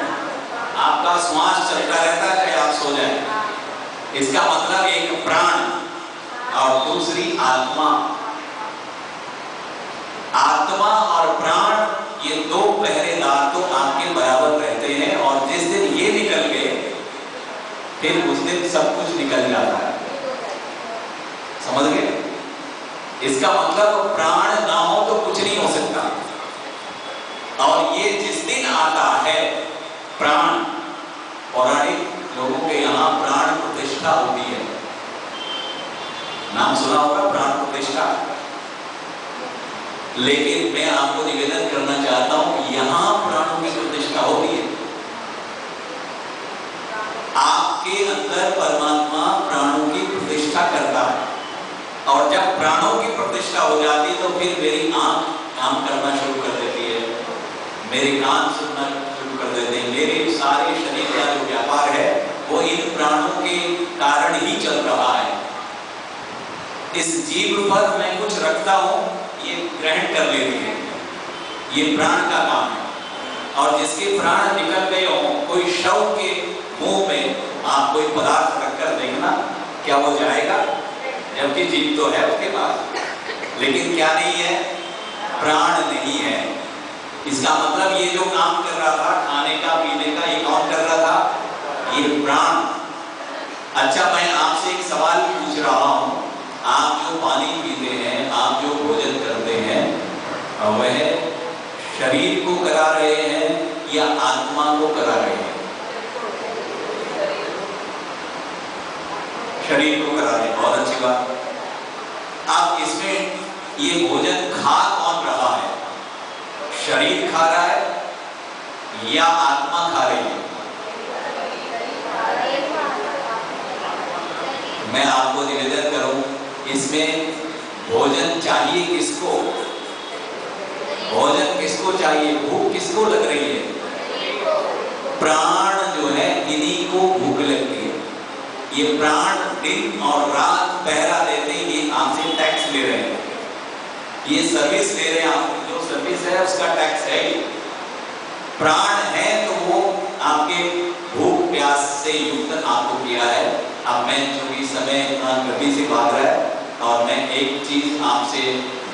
आपका श्वास चलता रहता है चाहे आप सो जाए। इसका मतलब एक प्राण और दूसरी आत्मा। आत्मा और प्राण ये 2 पहरेदार तो आपके बराबर रहते हैं और जिस दिन ये निकल गए फिर उस दिन सब कुछ निकल जाता है। समझ गए? इसका मतलब प्राण ना हो तो कुछ नहीं हो सकता। और ये जिस दिन आता है प्राण, पौराणिक लोगों के यहाँ प्राण प्रतिष्ठा होती है, नाम सुना होगा प्राण प्रतिष्ठा। लेकिन मैं आपको निवेदन करना चाहता हूं, यहां प्राणों की प्रतिष्ठा होती है। आपके अंदर परमात्मा प्राणों की प्रतिष्ठा करता है और जब प्राणों की प्रतिष्ठा हो जाती है तो फिर मेरी आंख काम करना शुरू कर देती है, मेरे कान सुनना शुरू कर देते हैं, मेरे सारे शरीर का जो व्यापार है वो इन प्राणों के कारण ही चल रहा है। इस जीव पर मैं कुछ रखता हूं, ये ग्रहण कर लेती है, ये प्राण का काम है। और जिसके प्राण निकल गए हों, कोई शव के मुंह में आप कोई पदार्थ रखकर देखना, क्या वो जाएगा? जबकि जीव तो है उसके पास, लेकिन क्या नहीं है? प्राण नहीं है। इसका मतलब ये जो काम कर रहा था खाने का पीने का, ये कौन कर रहा था? ये प्राण। अच्छा, मैं आपसे एक सवाल पूछ रहा हूं, आप जो पानी पीते हैं, आप जो भोजन करते हैं, वह शरीर को करा रहे हैं या आत्मा को करा रहे हैं? शरीर को करा रहे हैं, बहुत अच्छी बात। अब इसमें ये भोजन खा कौन रहा है? शरीर खा रहा है या आत्मा खा रही है? मैं आपको निवेदन करूं, इसमें भोजन चाहिए किसको? भोजन किसको चाहिए? भूख किसको लग रही है? प्राण जो है, इन्हीं को भूख लगती है। ये प्राण दिन और रात पहरा देते हैं, ये आपसे टैक्स ले रहे हैं, ये सर्विस ले रहे हैं। आप जो सर्विस है उसका टैक्स है। प्राण है तो वो आपके भूख प्यास से युक्त आपको किया है। अब मैं चूंकि समय इतना गति से भाग रहा है और मैं एक चीज आपसे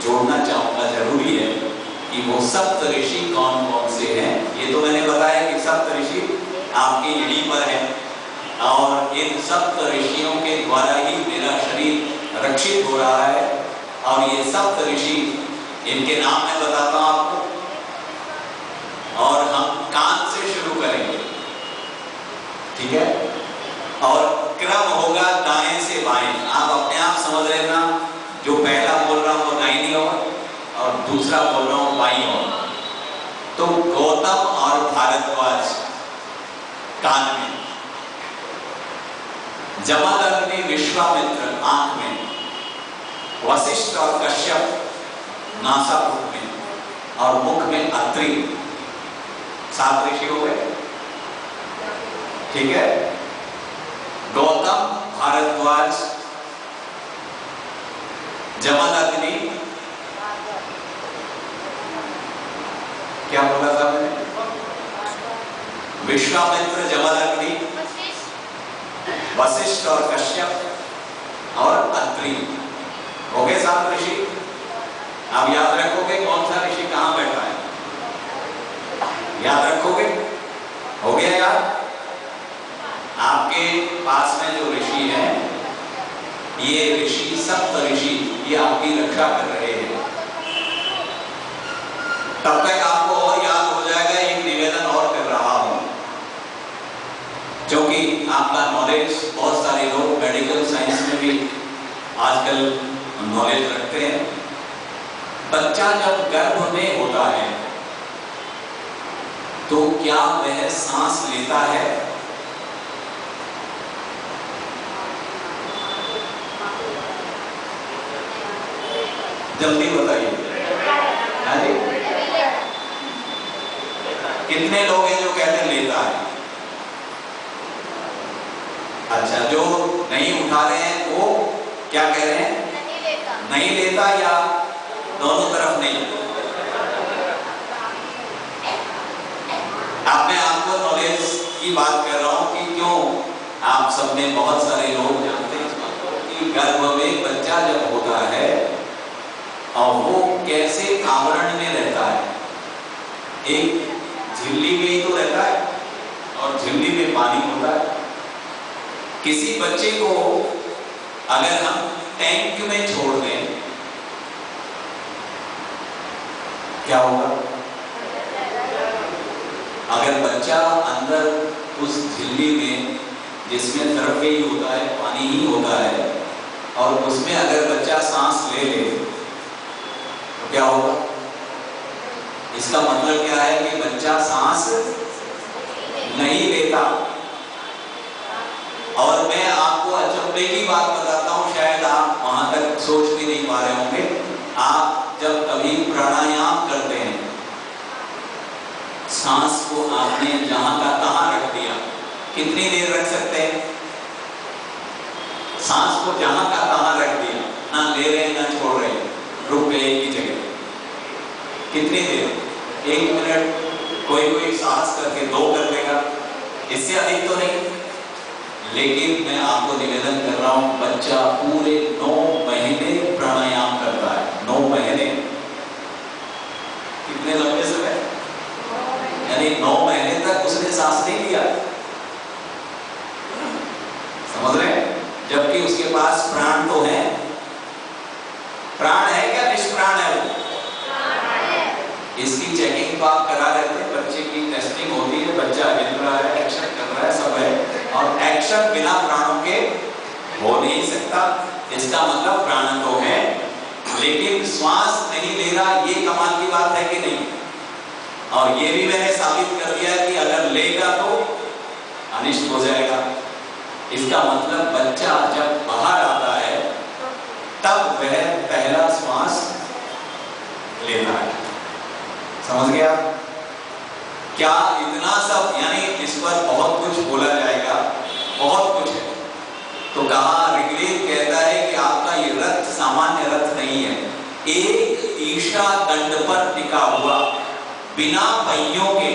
जोड़ना चाहूंगा, जरूरी है कि वो सप्त ऋषि कौन कौन से हैं। ये तो मैंने बताया कि सप्त ऋषि आपके यहीं पर हैं और इन सप्त ऋषियों के द्वारा ही मेरा शरीर रक्षित हो रहा है। और ये सप्त ऋषि, इनके नाम मैं बताता हूं आपको, और हम कान से शुरू करेंगे, ठीक है? और बाएं। आप अपने आप समझ लेना, जो पहला बोल रहा हूं वो दाहिनी और दूसरा बोल रहा हूं बाईं ओर। तो गौतम और भारद्वाज कान में, जमदग्नि विश्वामित्र आंख में, वशिष्ठ और कश्यप नासापुट में और मुख में अत्रि। 7 ऋषि हो गए, ठीक है। गौतम, भारद्वाज, जमदग्नि, क्या बोला था मैंने? विश्वामित्र, जमदग्नि, वशिष्ठ और कश्यप और अत्रि हो गए 7 ऋषि। अब याद रखोगे कौन सा ऋषि कहां बैठा है, याद रखोगे? हो गया याद? आपके पास में जो ऋषि हैं, ये ऋषि, सप्त ऋषि, ये आपकी रक्षा कर रहे हैं। तब तक आपको और याद हो जाएगा। एक निवेदन और कर रहा हूं, क्योंकि आपका नॉलेज, बहुत सारे लोग मेडिकल साइंस में भी आजकल नॉलेज रखते हैं। बच्चा जब गर्भ में होता है तो क्या वह सांस लेता है? जल्दी बताइए। कितने लोग हैं जो कहते हैं लेता है? अच्छा, जो नहीं उठा रहे हैं वो क्या कह रहे हैं? नहीं लेता। नहीं लेता या दोनों तरफ नहीं? अब मैं आपको नॉलेज की बात कर रहा हूं कि क्यों आप सब में बहुत सारे लोग जानते हैं इस बात को कि गर्भ में बच्चा जब होता है और वो कैसे आवरण में रहता है। एक झिल्ली में ही तो रहता है और झिल्ली में पानी होता है। किसी बच्चे को अगर हम टैंक में छोड़ दें, क्या होगा? अगर बच्चा अंदर उस झिल्ली में, जिसमें द्रव्य ही होता है, पानी ही होता है, और उसमें अगर बच्चा सांस ले ले तो क्या होगा? इसका मतलब क्या है कि बच्चा सांस नहीं लेता। और मैं आपको अचंभे की बात बताता हूं, शायद आप वहां तक सोच भी नहीं पा रहे होंगे। आप जब कभी प्राणायाम करते हैं, सांस को आपने जहां का तहां रख दिया, कितनी देर रख सकते हैं? सांस को जहां का तहां रख दिया, ना ले रहे ना छोड़ रहे, रुक गए एक ही जगह। कितनी देर? 1 मिनट, कोई साहस करके 2 कर लेगा, इससे अधिक तो नहीं। लेकिन मैं आपको निवेदन कर रहा हूं, बच्चा पूरे 9 महीने प्राणायाम करता है। 9 महीने, कितने लंबे समय? यानी 9 महीने तक उसने सांस नहीं लिया, समझ रहे हैं? जबकि उसके पास प्राण तो है। प्राण है क्या निष्प्राण है वो? इसकी चेकिंग तो आप करा रहे थे, बच्चे की टेस्टिंग होती है, बच्चा हिल रहा है, एक्शन कर रहा है, सब है। और एक्शन बिना प्राणों के हो नहीं सकता। इसका मतलब प्राण तो है, लेकिन श्वास नहीं ले रहा। ये कमाल की बात है कि नहीं? और ये भी मैंने साबित कर दिया कि अगर लेगा तो अनिष्ट हो जाएगा। इसका मतलब बच्चा जब बाहर आता है तब वह पहला श्वास लेता है। समझ गया? क्या इतना सब? यानी इस पर बहुत कुछ बोला जाएगा, बहुत कुछ है। तो कहा, ऋग्वेद कहता है कि आपका ये रथ सामान्य रथ नहीं है, एक ईशा दंड पर टिका हुआ, बिना पहियों के,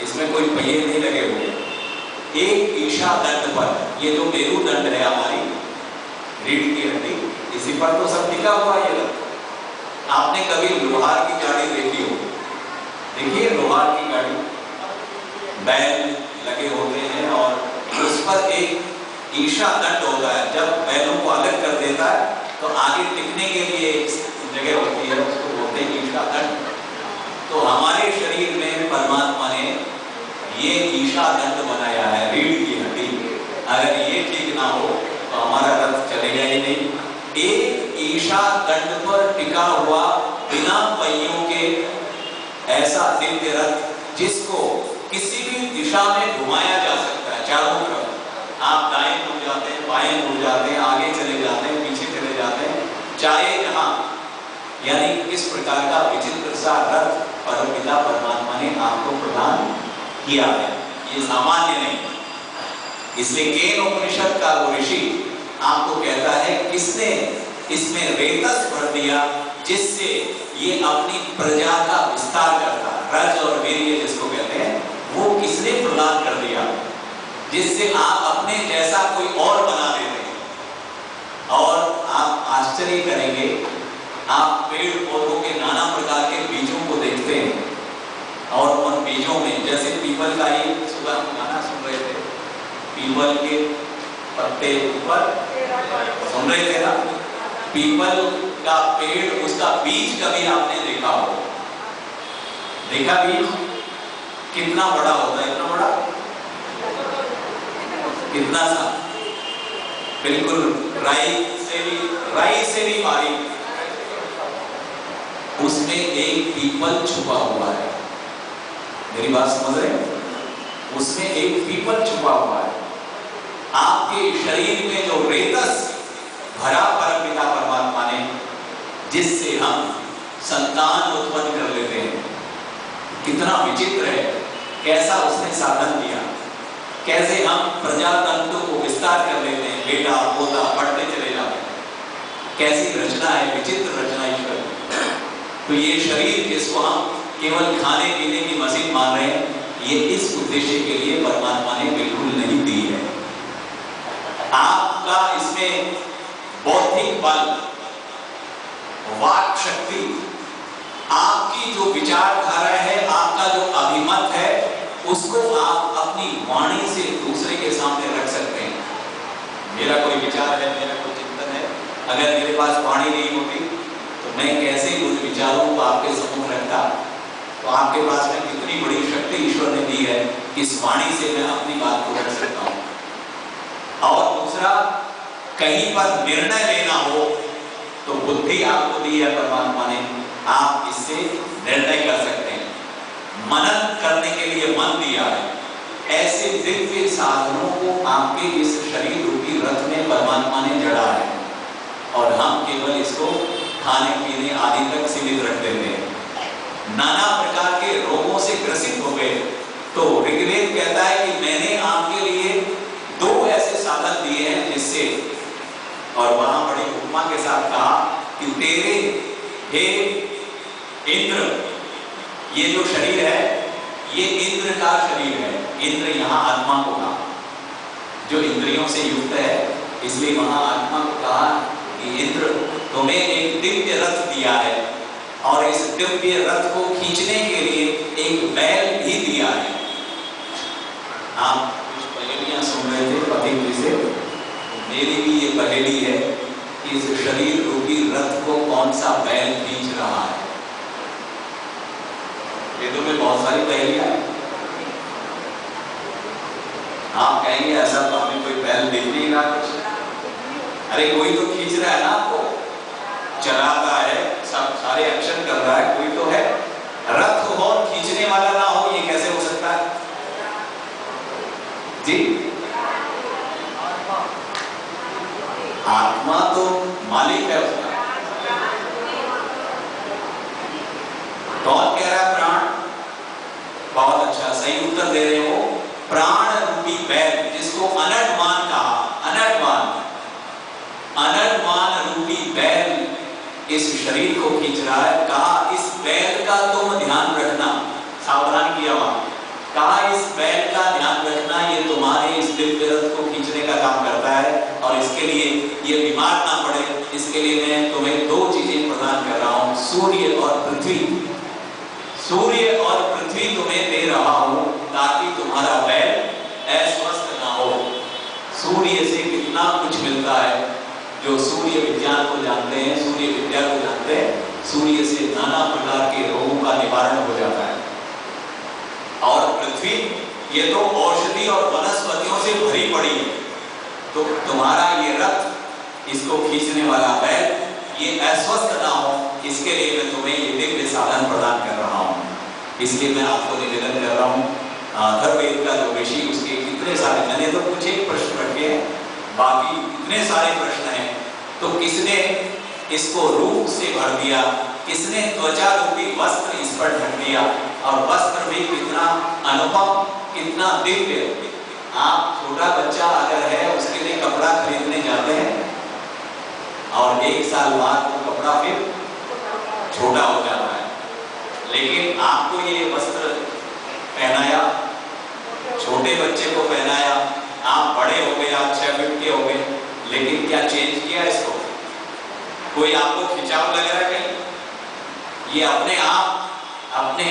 इसमें कोई पहिए नहीं लगे हुए, एक ईशा दंड पर। ये जो मेरुदंड है हमारी रीढ़ की हड्डी, इसी पर तो सब टिका हुआ ये रथ। आपने कभी लोहार की गाड़ी देखी हो? देखिए लोहार की गाड़ी, बैल लगे होते हैं और उस पर एक ईशा दंड होता है। जब बैलों को अलग कर देता है तो आगे टिकने के लिए एक जगह होती है, उसको बोलते हैं ईशा दंड। तो हमारे शरीर में परमात्मा ने ये ईशा दंड बनाया है, रीढ़ की हड्डी। अगर ये ठीक ना हो तो हमारा रथ दिशा दंड पर टिका हुआ बिना पहियों के ऐसा दिव्य रथ जिसको किसी भी दिशा में घुमाया जा सकता है, चारों तरफ। आप दाएं मुड़ जाते हैं, बाएं मुड़ जाते हैं, आगे चले जाते हैं, पीछे चले जाते हैं, चाहे जहां। यानी इस प्रकार का विचित्र सा रथ परमपिता परमात्मा ने आपको प्रदान किया है, ये सामान्य नहीं। इसलिए केन उपनिषद का वो ऋषि आपको कहता है किसने इसमें रेतस भर दिया जिससे ये अपनी प्रजा का विस्तार करता, रज और वीर्य जिसको कहते हैं, वो किसने प्रदान कर दिया जिससे आप अपने जैसा कोई और बना देते हैं। और आप आश्चर्य करेंगे, आप पेड़ पौधों के नाना प्रकार के बीजों को देखते हैं और उन बीजों में जैसे पीपल का ही सुबह हम गाना सुन रहे थे, पीपल के पत्ते ऊपर सुन रहे थे ना, पीपल का पेड़, उसका बीज कभी आपने देखा हो? देखा बीज कितना बड़ा होता है? इतना बड़ा, कितना सा, बिल्कुल राई से भी बारीक। उसमें एक पीपल छुपा हुआ है। मेरी बात समझ रहे हैं? उसमें एक पीपल छुपा हुआ है। आपके शरीर में जो रेतस भरा परमपिता परमात्मा ने, जिससे हम संतान उत्पन्न कर लेते हैं, कितना विचित्र है, कैसा उसने साधन दिया, कैसे हम प्रजातंत्र को विस्तार कर लेते हैं, बेटा पोता बढ़ते चले जाते हैं, कैसी रचना है, विचित्र रचना ईश्वर की। तो ये शरीर जिसको हम केवल खाने पीने की मशीन मान रहे हैं, ये इस उद्देश्य के लिए परमात्मा ने बिल्कुल नहीं दी है। आपका इसमें बौद्धिक बल, वाक शक्ति, आपकी जो विचारधारा है, आपका जो अभिमत है, उसको आप अपनी वाणी से दूसरे के सामने रख सकते हैं। मेरा कोई विचार है, मेरा कोई चिंतन है, अगर मेरे पास वाणी नहीं होती तो मैं कैसे उन विचारों को आपके सम्मुख रखता? तो आपके पास में कितनी बड़ी शक्ति ईश्वर ने दी है, इस वाणी से मैं अपनी बात को रख सकता हूं। और दूसरा, कहीं पर निर्णय लेना हो तो बुद्धि आपको दी है परमात्मा ने, आप इससे निर्णय कर सकते हैं। मनन करने के लिए मन दिया है। ऐसे दिव्य साधनों को आपके इस शरीर रूपी रथ में परमात्मा ने जड़ा है और हम केवल इसको खाने पीने आदि तक सीमित रख देते हैं। नाना प्रकार के रोगों से ग्रसित हो गए तो ऋग्वेद कहता है कि मैंने आपके लिए 2 ऐसे साधन दिए हैं जिससे, और वहां बड़ी उपमा के साथ कहा कि तेरे हे इंद्र, ये जो शरीर है ये इंद्र का शरीर है। इंद्र यहाँ आत्मा को कहा, जो इंद्रियों से युक्त है, इसलिए वहां आत्मा को कहा कि इंद्र तुम्हें एक दिव्य रथ दिया है और इस दिव्य रथ को खींचने के लिए एक बैल भी दिया है। आप कुछ पहेलियां सुन रहे थे पति जी से, मेरी भी ये पहेली है कि इस शरीर रूपी रथ को कौन सा बैल खींच रहा है। वेदों में बहुत सारी पहेलियां हैं। आप कहेंगे ऐसा तो हमें कोई बैल दिख नहीं रहा कुछ। अरे कोई तो खींच रहा है ना, आपको चलाता है, सब सारे एक्शन कर रहा है, कोई तो है। रथ हो और खींचने वाला ना हो, ये कैसे हो सकता है जी? आत्मा तो मालिक है उसका। कौन कह रहा है? प्राण। बहुत अच्छा, सही उत्तर दे रहे हो। प्राण रूपी बैल, जिसको अनडमान कहा, अनडमान रूपी बैल इस शरीर को खींच रहा है। कहा इस बैल का तुम ध्यान रखना, सावधान किया वहां, कहा इस बैल का ध्यान रखना, ये तुम्हारे इस दिव्य रथ को खींचने का काम करता है और इसके लिए ये बीमार ना पड़े, इसके लिए मैं तुम्हें 2 चीजें प्रदान कर रहा हूं, सूर्य और पृथ्वी। सूर्य और पृथ्वी तुम्हें दे रहा हूं ताकि तुम्हारा बैल अस्वस्थ ना हो। सूर्य से कितना कुछ मिलता है, जो सूर्य विज्ञान को जानते हैं, सूर्य विद्या को जानते हैं, सूर्य से नाना प्रकार के रोगों का निवारण हो जाता है। और पृथ्वी ये तो औषधि और वनस्पतियों से भरी पड़ी है। तो तुम्हारा ये रथ, इसको खींचने वाला बैल, ये अस्वस्थ ना हो, इसके लिए मैं तुम्हें ये दिव्य साधन प्रदान कर रहा हूँ। इसलिए मैं आपको निवेदन कर रहा हूँ, अथर्ववेद का जो ऋषि, उसके कितने सारे, मैंने तो कुछ एक प्रश्न रखे हैं, बाकी इतने सारे प्रश्न हैं। तो किसने इसको रूप से भर दिया, किसने त्वचा रूपी वस्त्र इस पर ढक दिया, और वस्त्र भी कितना अनुपम, कितना दिव्य। आप छोटा बच्चा अगर है, उसके लिए कपड़ा खरीदने जाते हैं और 1 साल बाद वो कपड़ा फिर छोटा हो जाता है, लेकिन आपको ये वस्त्र पहनाया, छोटे बच्चे को पहनाया, आप बड़े हो गए, आप 6 फीट के हो गए, लेकिन क्या चेंज किया इसको? कोई आपको खिंचाव लग रहा है कहीं? ये अपने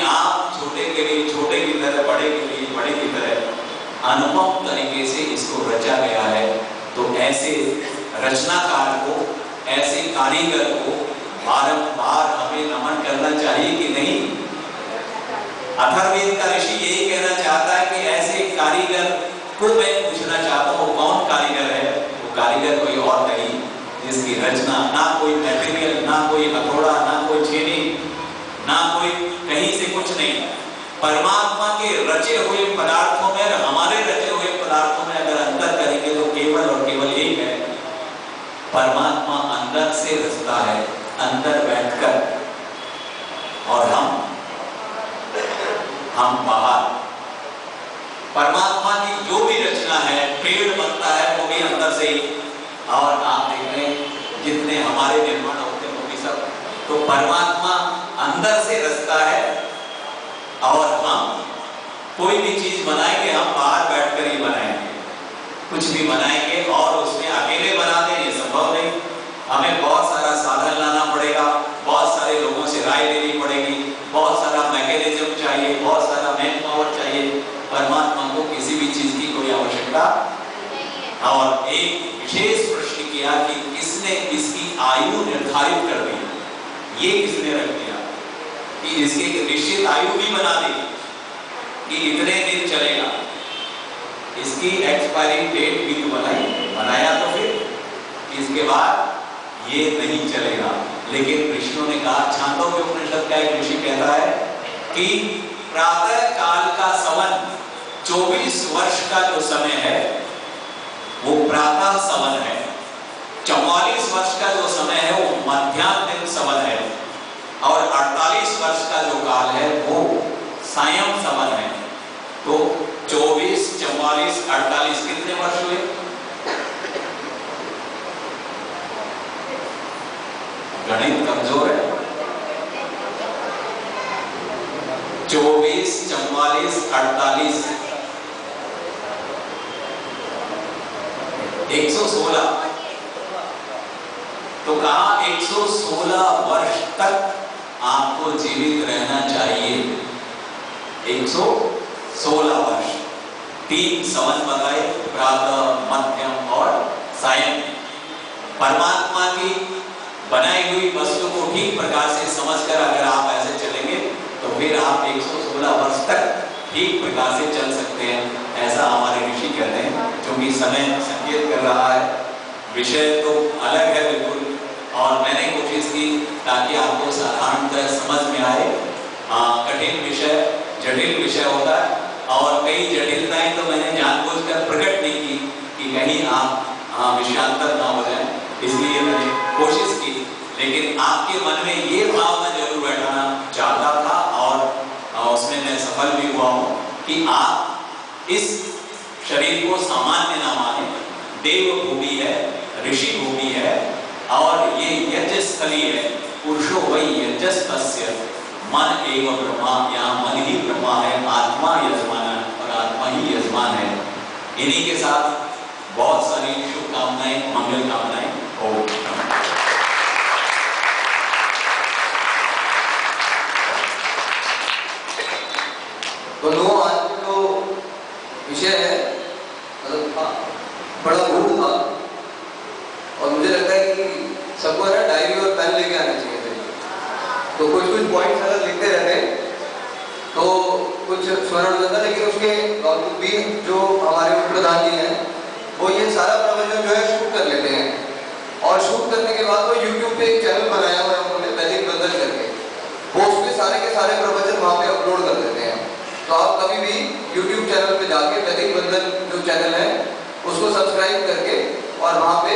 आप छोटे के लिए छोटे की तरह, बड़े के लिए बड़े की तरह अनुपम तरीके से इसको रचा गया है। तो ऐसे रचनाकार को, ऐसे कारीगर को बारंबार हमें नमन करना चाहिए कि नहीं? अथर्ववेद का ऋषि यही कहना चाहता है कि ऐसे कारीगर को मैं पूछना चाहता हूँ, कौन कारीगर है? वो कारीगर कोई और नहीं, जिसकी रचना ना कोई मटेरियल, ना कोई हथौड़ा, ना कोई छेनी, ना कोई कहीं से कुछ नहीं, परमात्मा के रचे हुए पदार्थों में और हमारे रचे हुए पदार्थों में अगर अंतर करेंगे तो केवल और केवल एक है, परमात्मा अंदर से रचता है, अंदर बैठकर, और हम बाहर। परमात्मा की जो भी रचना है, पेड़ बनता है वो भी अंदर से ही, और आप देख रहे हैं जितने हमारे निर्माण होते हैं वो भी सब, तो परमात्मा अंदर से रचता है, और हम कोई भी चीज बनाएंगे, हम बाहर बैठकर ही बनाएंगे, कुछ भी बनाएंगे और उसमें अकेले बना दें ये संभव नहीं। हमें बहुत सारा साधन लाना पड़ेगा, बहुत सारे लोगों से राय लेनी पड़ेगी, बहुत सारा मैकेनिज्म चाहिए, बहुत सारा मैन पावर चाहिए। परमात्मा को किसी भी चीज की कोई आवश्यकता नहीं। और एक विशेष प्रश्न किया कि किसने इसकी आयु निर्धारित कर दी? ये किसने रख दिया कि इसकी निश्चित आयु भी बना दी कि इतने दिन चलेगा, इसकी एक्सपायरी डेट भी तो बनाया तो फिर इसके बाद ये नहीं चलेगा। लेकिन ऋषियों ने कहा, छांदोग्य उपनिषद का एक ऋषि कहता है कि प्रातः काल का सवन 24 वर्ष का जो समय है वो प्रातः सवन है, 44 वर्ष का जो समय है वो मध्याह्न सवन है, और 48 वर्ष का जो काल है वो सायं सवन है। तो 24, 44, 48 कितने वर्ष हुए? गणित कमजोर है। 24, 44, 48, 116। तो कहा 116 वर्ष तक आपको जीवित रहना चाहिए। 116 वर्ष, 3 सवन बताए, प्रातः, मध्यम और सायं। परमात्मा की बनाई हुई वस्तु को ठीक प्रकार से समझकर अगर आप ऐसे चलेंगे तो फिर आप 116 वर्ष तक ठीक प्रकार से चल सकते हैं, ऐसा हमारे ऋषि कहते हैं। क्योंकि समय संकेत कर रहा है, विषय तो अलग है बिल्कुल, और मैंने कोशिश की ताकि आपको साधारणतः समझ में आए। कठिन विषय, जटिल विषय होता है, और कई जटिलताएं तो मैंने जानबूझकर प्रकट नहीं की कि कहीं आप विषयांतर ना हो जाए, इसलिए मैंने कोशिश की। लेकिन आपके मन में ये भावना जरूर बैठाना चाहता था, और उसमें मैं सफल भी हुआ हूँ कि आप इस शरीर को सामान्य ना माने। देव भूमि है, ऋषि भूमि है, और ये यज्ञस्थली है। पुरुषो वै यज्ञस्तस्य मन एव ब्रह्मा, यहाँ मन ही ब्रह्मा है, आत्मा यजमान है और आत्मा ही यजमान है। इन्हीं के साथ बहुत सारी शुभकामनाएं, मंगल कामनाएं। ओम बंधुओं, आज जो विषय है बड़ा गूढ़ था, और मुझे लगता है कि सबको ना डायरी और पेन लेके आना चाहिए थे। तो कुछ पॉइंट्स अगर लिखते रहते तो कुछ स्मरण हो जाता। लेकिन उसके बावजूद भी जो हमारे प्रधान जी हैं वो ये सारा प्रवचन जो है शूट कर लेते हैं, और शूट करने के बाद बाद वो YouTube पे एक चैनल बनाया हुआ है उन्होंने, वैदिक बंधन करके। वो उसमें सारे के सारे प्रवचन वहाँ पे अपलोड कर देते हैं। तो आप कभी भी YouTube चैनल पे जाके वैदिक बंधन जो चैनल है उसको सब्सक्राइब करके और वहाँ पे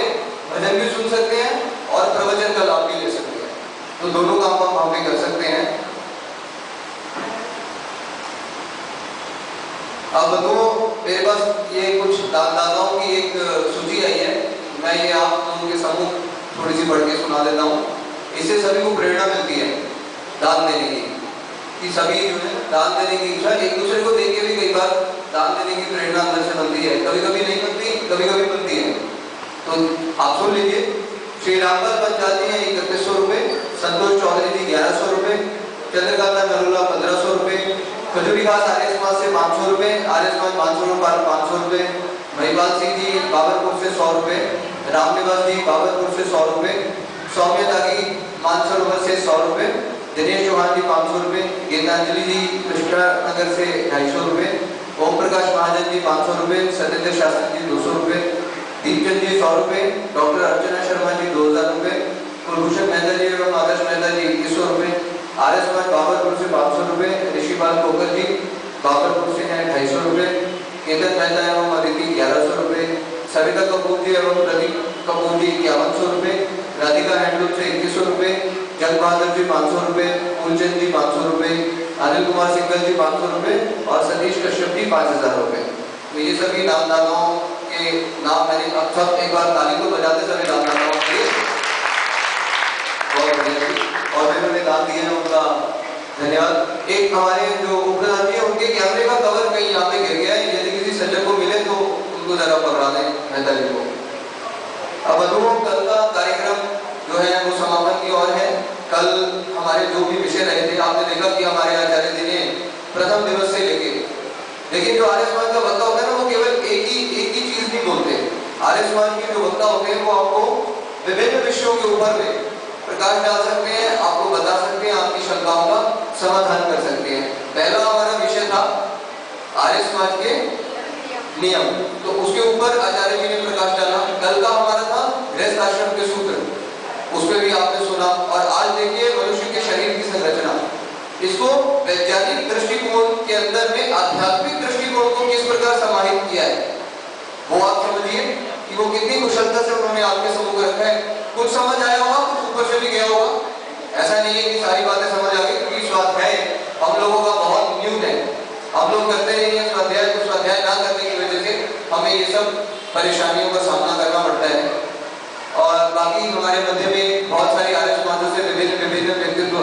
भजन भी सुन सकते हैं और प्रवचन का लाभ भी ले सकते हैं। तो दोनों काम आप वहाँ पे कर सकते हैं। अब तो मेरे पास ये कुछ दाताओं की एक सूची आई है, मैं ये आप लोगों के सम्मुख थोड़ी सी पढ़ के सुना देता हूँ। इससे सभी को प्रेरणा मिलती है दान देने की, कि सभी जो है दान देने की इच्छा, एक दूसरे को देख के भी कई बार दान देने की प्रेरणा अंदर से बनती है, कभी कभी नहीं बनती, कभी कभी बनती है। तो आप सुन लीजिए। श्री रामपाल पंचायती है 3100 रुपये, संतोष चौधरी जी 1100 रुपये, चंद्रकांता नरोला 1500 रुपये, खजूरी घास आर्य समाज से 500 रुपये, आर्य समाज 500 रुपये, महिपाल सिंह जी बाबरपुर से 100 रुपये, रामनिवास जी बाबरपुर से 100 रुपये, सौम्य तागी मानसरोवर से 100 रुपये, दिनेश चौहान जी 500 रुपये, गीतांजलि जी कृष्णा नगर से 250 रुपये, ओम प्रकाश महाजन जी 500 रुपये, सत्येंद्र शास्त्री जी 200 रुपये, दीपचंद जी 100 रुपये, डॉक्टर अर्चना शर्मा जी 2000 रुपये, कुलभूषण मेहता जी एवं आदर्श मेहता जी 2100 रुपये, आर्य समाज बाबरपुर से 500 रुपये, ऋषिपाल कोकर जी बाबरपुर से हैं 250 रुपये, केतन मेहता एवं अदिति 1100 रुपये, सविता कपूर जी एवं प्रदीप कपूर जी 5100 रुपये, राधिका हैंडलूम से 2100 रुपये, जग बहादुर जी 500 रुपये, फूलचंद जी 500 रुपये, अनिल कुमार सिंगल जी 500 रुपये और सतीश कश्यप जी 5000 रुपये। तो ये सभी दानदाताओं के नाम मैंने अब सब एक बार ताली को बजाते सभी दानदाताओं के लिए और जिन्होंने दान दिए हैं उनका धन्यवाद। एक हमारे जो उपप्रधान जी हैं उनके कैमरे का कवर कहीं यहाँ पे गिर गया है, यदि किसी सज्जन को मिले तो उनको जरा पकड़ा दें मेहता जी को। अब अनुभव कल का कार्यक्रम जो है वो समापन की ओर है। कल हमारे जो भी विषय रहे थे आपने देखा कि हमारे आचार्य जी ने प्रथम दिवस से लेके, लेकिन जो आर्य समाज का वक्ता होता है ना वो केवल एक ही चीज नहीं बोलते। आर्य समाज के जो वक्ता होते हैं वो आपको विभिन्न विषयों के ऊपर में प्रकाश डाल सकते हैं, आपको बता सकते हैं, आपकी शंकाओं का समाधान कर सकते हैं। पहला हमारा विषय था आर्य समाज के नियम, तो उसके ऊपर आचार्य जी ने प्रकाश डाला। कल का हमारा था गृहस्थ आश्रम के सूत्र, उस पर भी आपने सुना। और आज देखिए मनुष्य के शरीर की संरचना, इसको वैज्ञानिक दृष्टिकोण के अंदर में आध्यात्मिक दृष्टिकोण को किस प्रकार समाहित किया है वो आप समझिए कि वो कितनी कुशलता से उन्होंने आपके समूह रखा है। कुछ समझ आया होगा, कुछ ऊपर से भी गया होगा, ऐसा नहीं है कि सारी बातें समझ आ गई, क्योंकि स्वाध्याय हम लोगों का बहुत न्यून है, हम लोग करते नहीं है स्वाध्याय, तो स्वाध्याय ना करने की वजह से हमें ये सब परेशानियों का सामना करना पड़ता है। और बाकी हमारे मध्य में बहुत सारी आर्य समाजों से विभिन्न व्यक्तित्व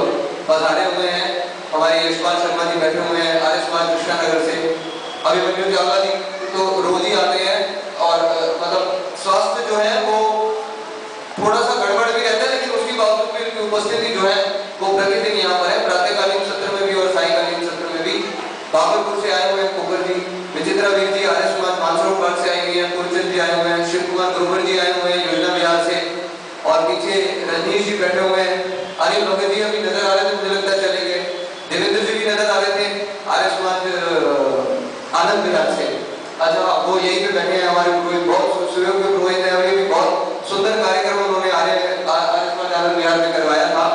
पधारे हुए हैं। हमारे यशपाल शर्मा जी बैठे हुए हैं आर्य समाज कृष्णा नगर से, अभिमन्यु चावला जी तो रोज ही आते हैं। और मतलब स्वास्थ्य जो है वो थोड़ा सा गड़बड़ भी रहता है, लेकिन उसके बावजूद भी उनकी उपस्थिति जो है वो प्रतिदिन यहाँ पर है, प्रातःकालीन सत्र में भी और सायकालीन सत्र में भी। बाबरपुर से आए हुए हैं कोकर जी, विचित्रा वीर जी आर्य समाज मानसरोवर से आई हुई है, पूर्णचंद जी आए हुए हैं, शिव कुमार ग्रोवर जी आए हुए हैं योजना बिहार से, और पीछे रजनीश जी बैठे हुए हैं, अनिल भगत जी अभी नजर आ रहे थे, मुझे लगता है चले गए, देवेंद्र जी भी नजर आ रहे थे आर्य समाज आनंद बिहार से। अच्छा वो यही पे बैठे हैं हमारे पुरोहित, बहुत सुयोग के पुरोहित है, अभी भी बहुत सुंदर कार्यक्रम उन्होंने आर्य समाज आनंद बिहार में करवाया था।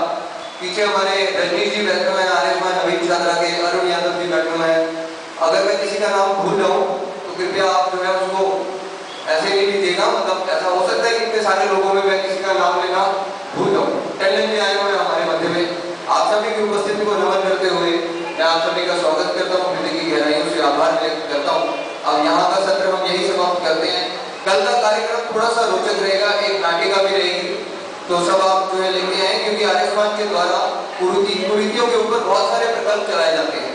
पीछे हमारे रजनीश जी बैठे हुए हैं आर्य समाज नवीन छात्रा के, अरुण यादव जी बैठे हुए हैं। अगर मैं किसी का नाम भूल जाऊं तो कृपया आप जो है उसको ऐसे नहीं लीजिएगा, मतलब ऐसा हो सकता है कि इतने सारे लोगों में मैं किसी का नाम लेना भूल जाऊं। टंडन जी आए हुए हैं हमारे मध्य में, आप सभी की उपस्थिति को नमन करते हुए मैं आप सभी का स्वागत करता हूँ, हृदय की गहराइयों से आभार व्यक्त करता हूँ। अब यहाँ का सत्र हम यही समाप्त करते हैं। कल का कार्यक्रम थोड़ा सा रोचक रहेगा, एक नाटिका भी रहेगी, तो सब आप जो है लेके आए, क्योंकि आर्य समाज के द्वारा कुरीतियों के ऊपर बहुत सारे प्रकल्प चलाए जाते हैं।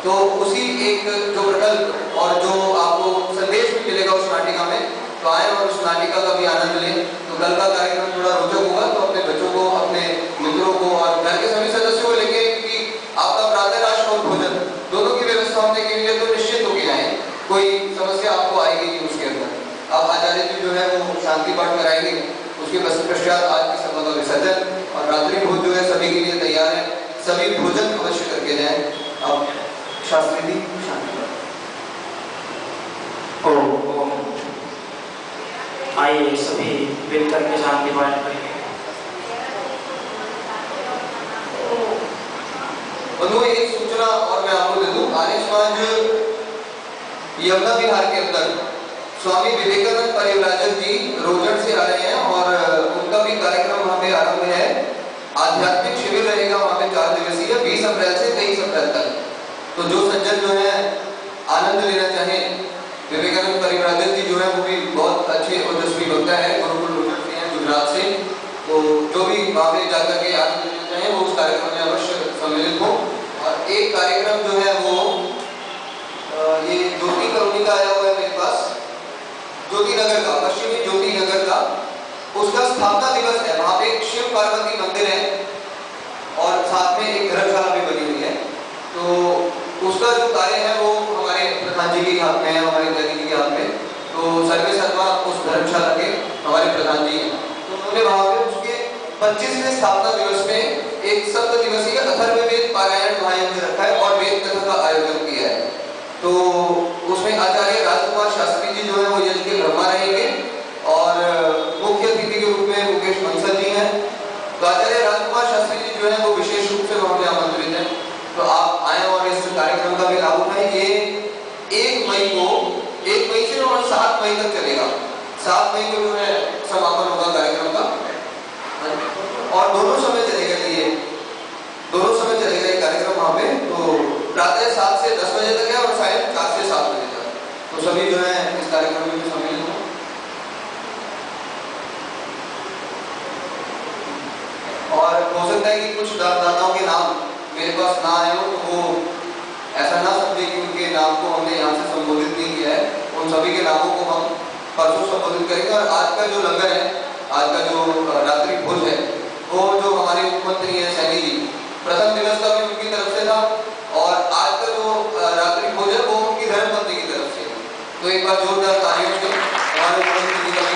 तो उसी एक जो प्रकल्प और जो आपको संदेश भी मिलेगा उस नाटिका में, तो आए और उस नाटिका का भी आनंद लें। तो कल का कार्यक्रम थोड़ा रोचक होगा, तो अपने बच्चों को, अपने मित्रों को और घर के सभी सदस्यों को लेके, क्योंकि आपका प्रातः राष्ट्र और भोजन दोनों की व्यवस्था होने के लिए तो निश्चित होके आए, कोई समस्या आपको आएगी नहीं उसके अंदर। अब आचार्य जी जो है वो शांति पाठ कराएंगे, उसके पश्चात आज की सभा का विसर्जन और रात्रि भोज जो है सभी के लिए तैयार है, सभी भोजन अवश्य करके जाएं। अब शास्त्री जी शांति आइए सभी मिलकर के शांति पाठ करेंगे। यमुना विहार के अंदर स्वामी विवेकानंद परिव्राजक जी रोजड़ से आ रहे हैं और उनका भी कार्यक्रम वहाँ पे आरंभ है। आध्यात्मिक शिविर रहेगा वहाँ पे 4 दिवसीय 20 अप्रैल से 23 अप्रैल तक। तो जो सज्जन जो है आनंद लेना चाहें, विवेकानंद परिव्राजक जी जो है वो भी बहुत अच्छे ओजस्वी वक्ता है, गुरुकुल रोजड़ से हैं, गुजरात से। तो जो भी वहाँ पे जाकर के आनंद लेना चाहें वो उस कार्यक्रम में अवश्य सम्मिलित हो। और एक कार्यक्रम जो है वो ये ज्योति कॉलोनी का आया हुआ है मेरे पास, ज्योति नगर का, पश्चिमी ज्योति नगर का, उसका स्थापना दिवस है। वहाँ पे एक शिव पार्वती मंदिर है और साथ में एक धर्मशाला भी बनी हुई है। तो उसका जो कार्य है वो हमारे प्रधान जी के हाथ में है, हमारे जैनी जी के हाथ में। तो सर्वे सर्वा उस धर्मशाला के हमारे प्रधान जी हैं। तो उन्होंने वहाँ पे उसके 25वें स्थापना दिवस में एक 7 दिवसीय अथर्ववेद पारायण वहाँ रखा है और वेद कथा का आयोजन किया है। तो उसमें आचार्य राजकुमार शास्त्री जी जो है वो यज्ञ के ब्रह्मा रहेंगे और मुख्य अतिथि के रूप में मुकेश बंसल जी हैं। तो आचार्य राजकुमार शास्त्री जी जो है वो विशेष रूप से वहाँ पे आमंत्रित हैं। तो आप आए और इस कार्यक्रम का भी लाभ उठाएं। ये 1 मई से और 7 मई तक चलेगा। 7 मई को जो है समापन होगा कार्यक्रम का और दोनों समय चलेगा ये कार्यक्रम वहाँ पे। तो प्रातः 7 से 10 बजे तक है और सायं 4 से 7 बजे तक। तो सभी जो है इस कार्यक्रम में भी सम्मिलित हो। और हो सकता है कि कुछ दाताओं के नाम मेरे पास ना आए हो, तो वो ऐसा ना समझे कि उनके नाम को हमने यहाँ से संबोधित नहीं किया है। उन सभी के नामों को हम परसों संबोधित करेंगे। और आज का जो लंगर है, आज का जो रात्रि भोज है, वो जो हमारे मुख्यमंत्री हैं सैनी जी, प्रथम दिवस का भी उनकी तरफ से था और आज का जो रात्रि भोज है वो उनकी धर्मपत्नी की तरफ से। तो एक बार जोरदार तालियों से हमारे मुख्यमंत्री जी का भी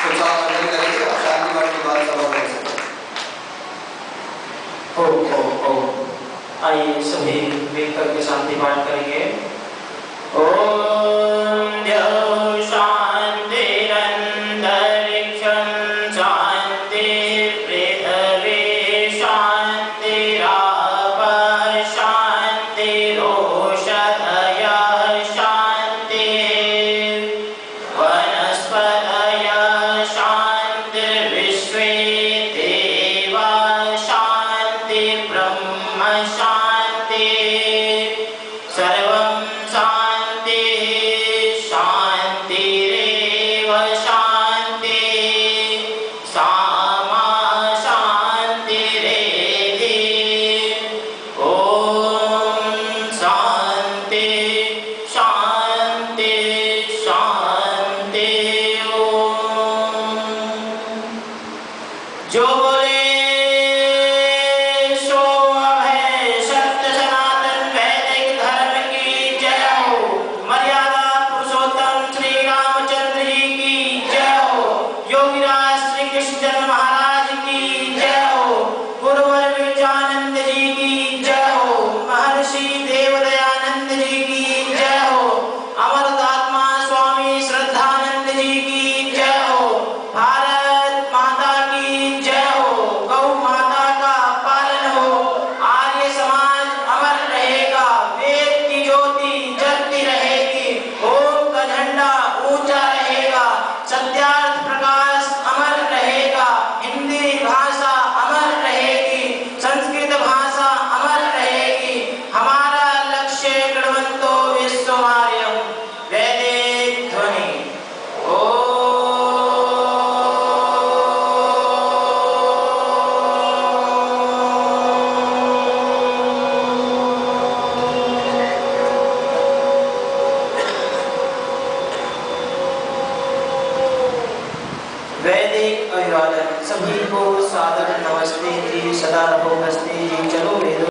उत्साह करेंगे और शांति पाठ के बाद सभा कर सकते हैं। आइए सभी मिलकर के शांति पाठ करेंगे। ओम द्यौ शांति अंतरिक्षं शांति पृथ्वी शांति रापः शांति रोषधयः शांति वनस्पतयः शांति विश्वे देवाः शांति ब्रह्म शांति सर्वं शांति शांतिरेव शांति सामा शांतिरेधि। ओम शांति शांति शांति। ओम जो बोले सो है सत्य सनातन वैदिक धर्म की जय हो। मर्यादा पुरुषोत्तम श्री रामचंद्र जी की जय हो। योगीराज श्री कृष्ण महाराज की जय हो। गुरुवर विवेकानंद जी की जय हो। महर्षि देवदयानंद जी की जय हो। अमरदात्मा स्वामी श्रद्धानंद जी की जय हो। भारत माता की जय हो। गौ माता का पालन हो। आर्य समाज अमर रहेगा। वेद की ज्योति जलती रहेगी। ओम का झंडा ऊंचा रहेगा। सत्यार्थ प्रकाश अमर रहेगा। हिंदी भाषा अमर रहेगी। संस्कृत भाषा अमर रहेगी। हमारा लक्ष्य गणवंतो विश्वमार्यम वैदिक ध्वनि। वैदिक अभिवादन। सभी को सादर नमस्ते जी। सदा रहो हंसते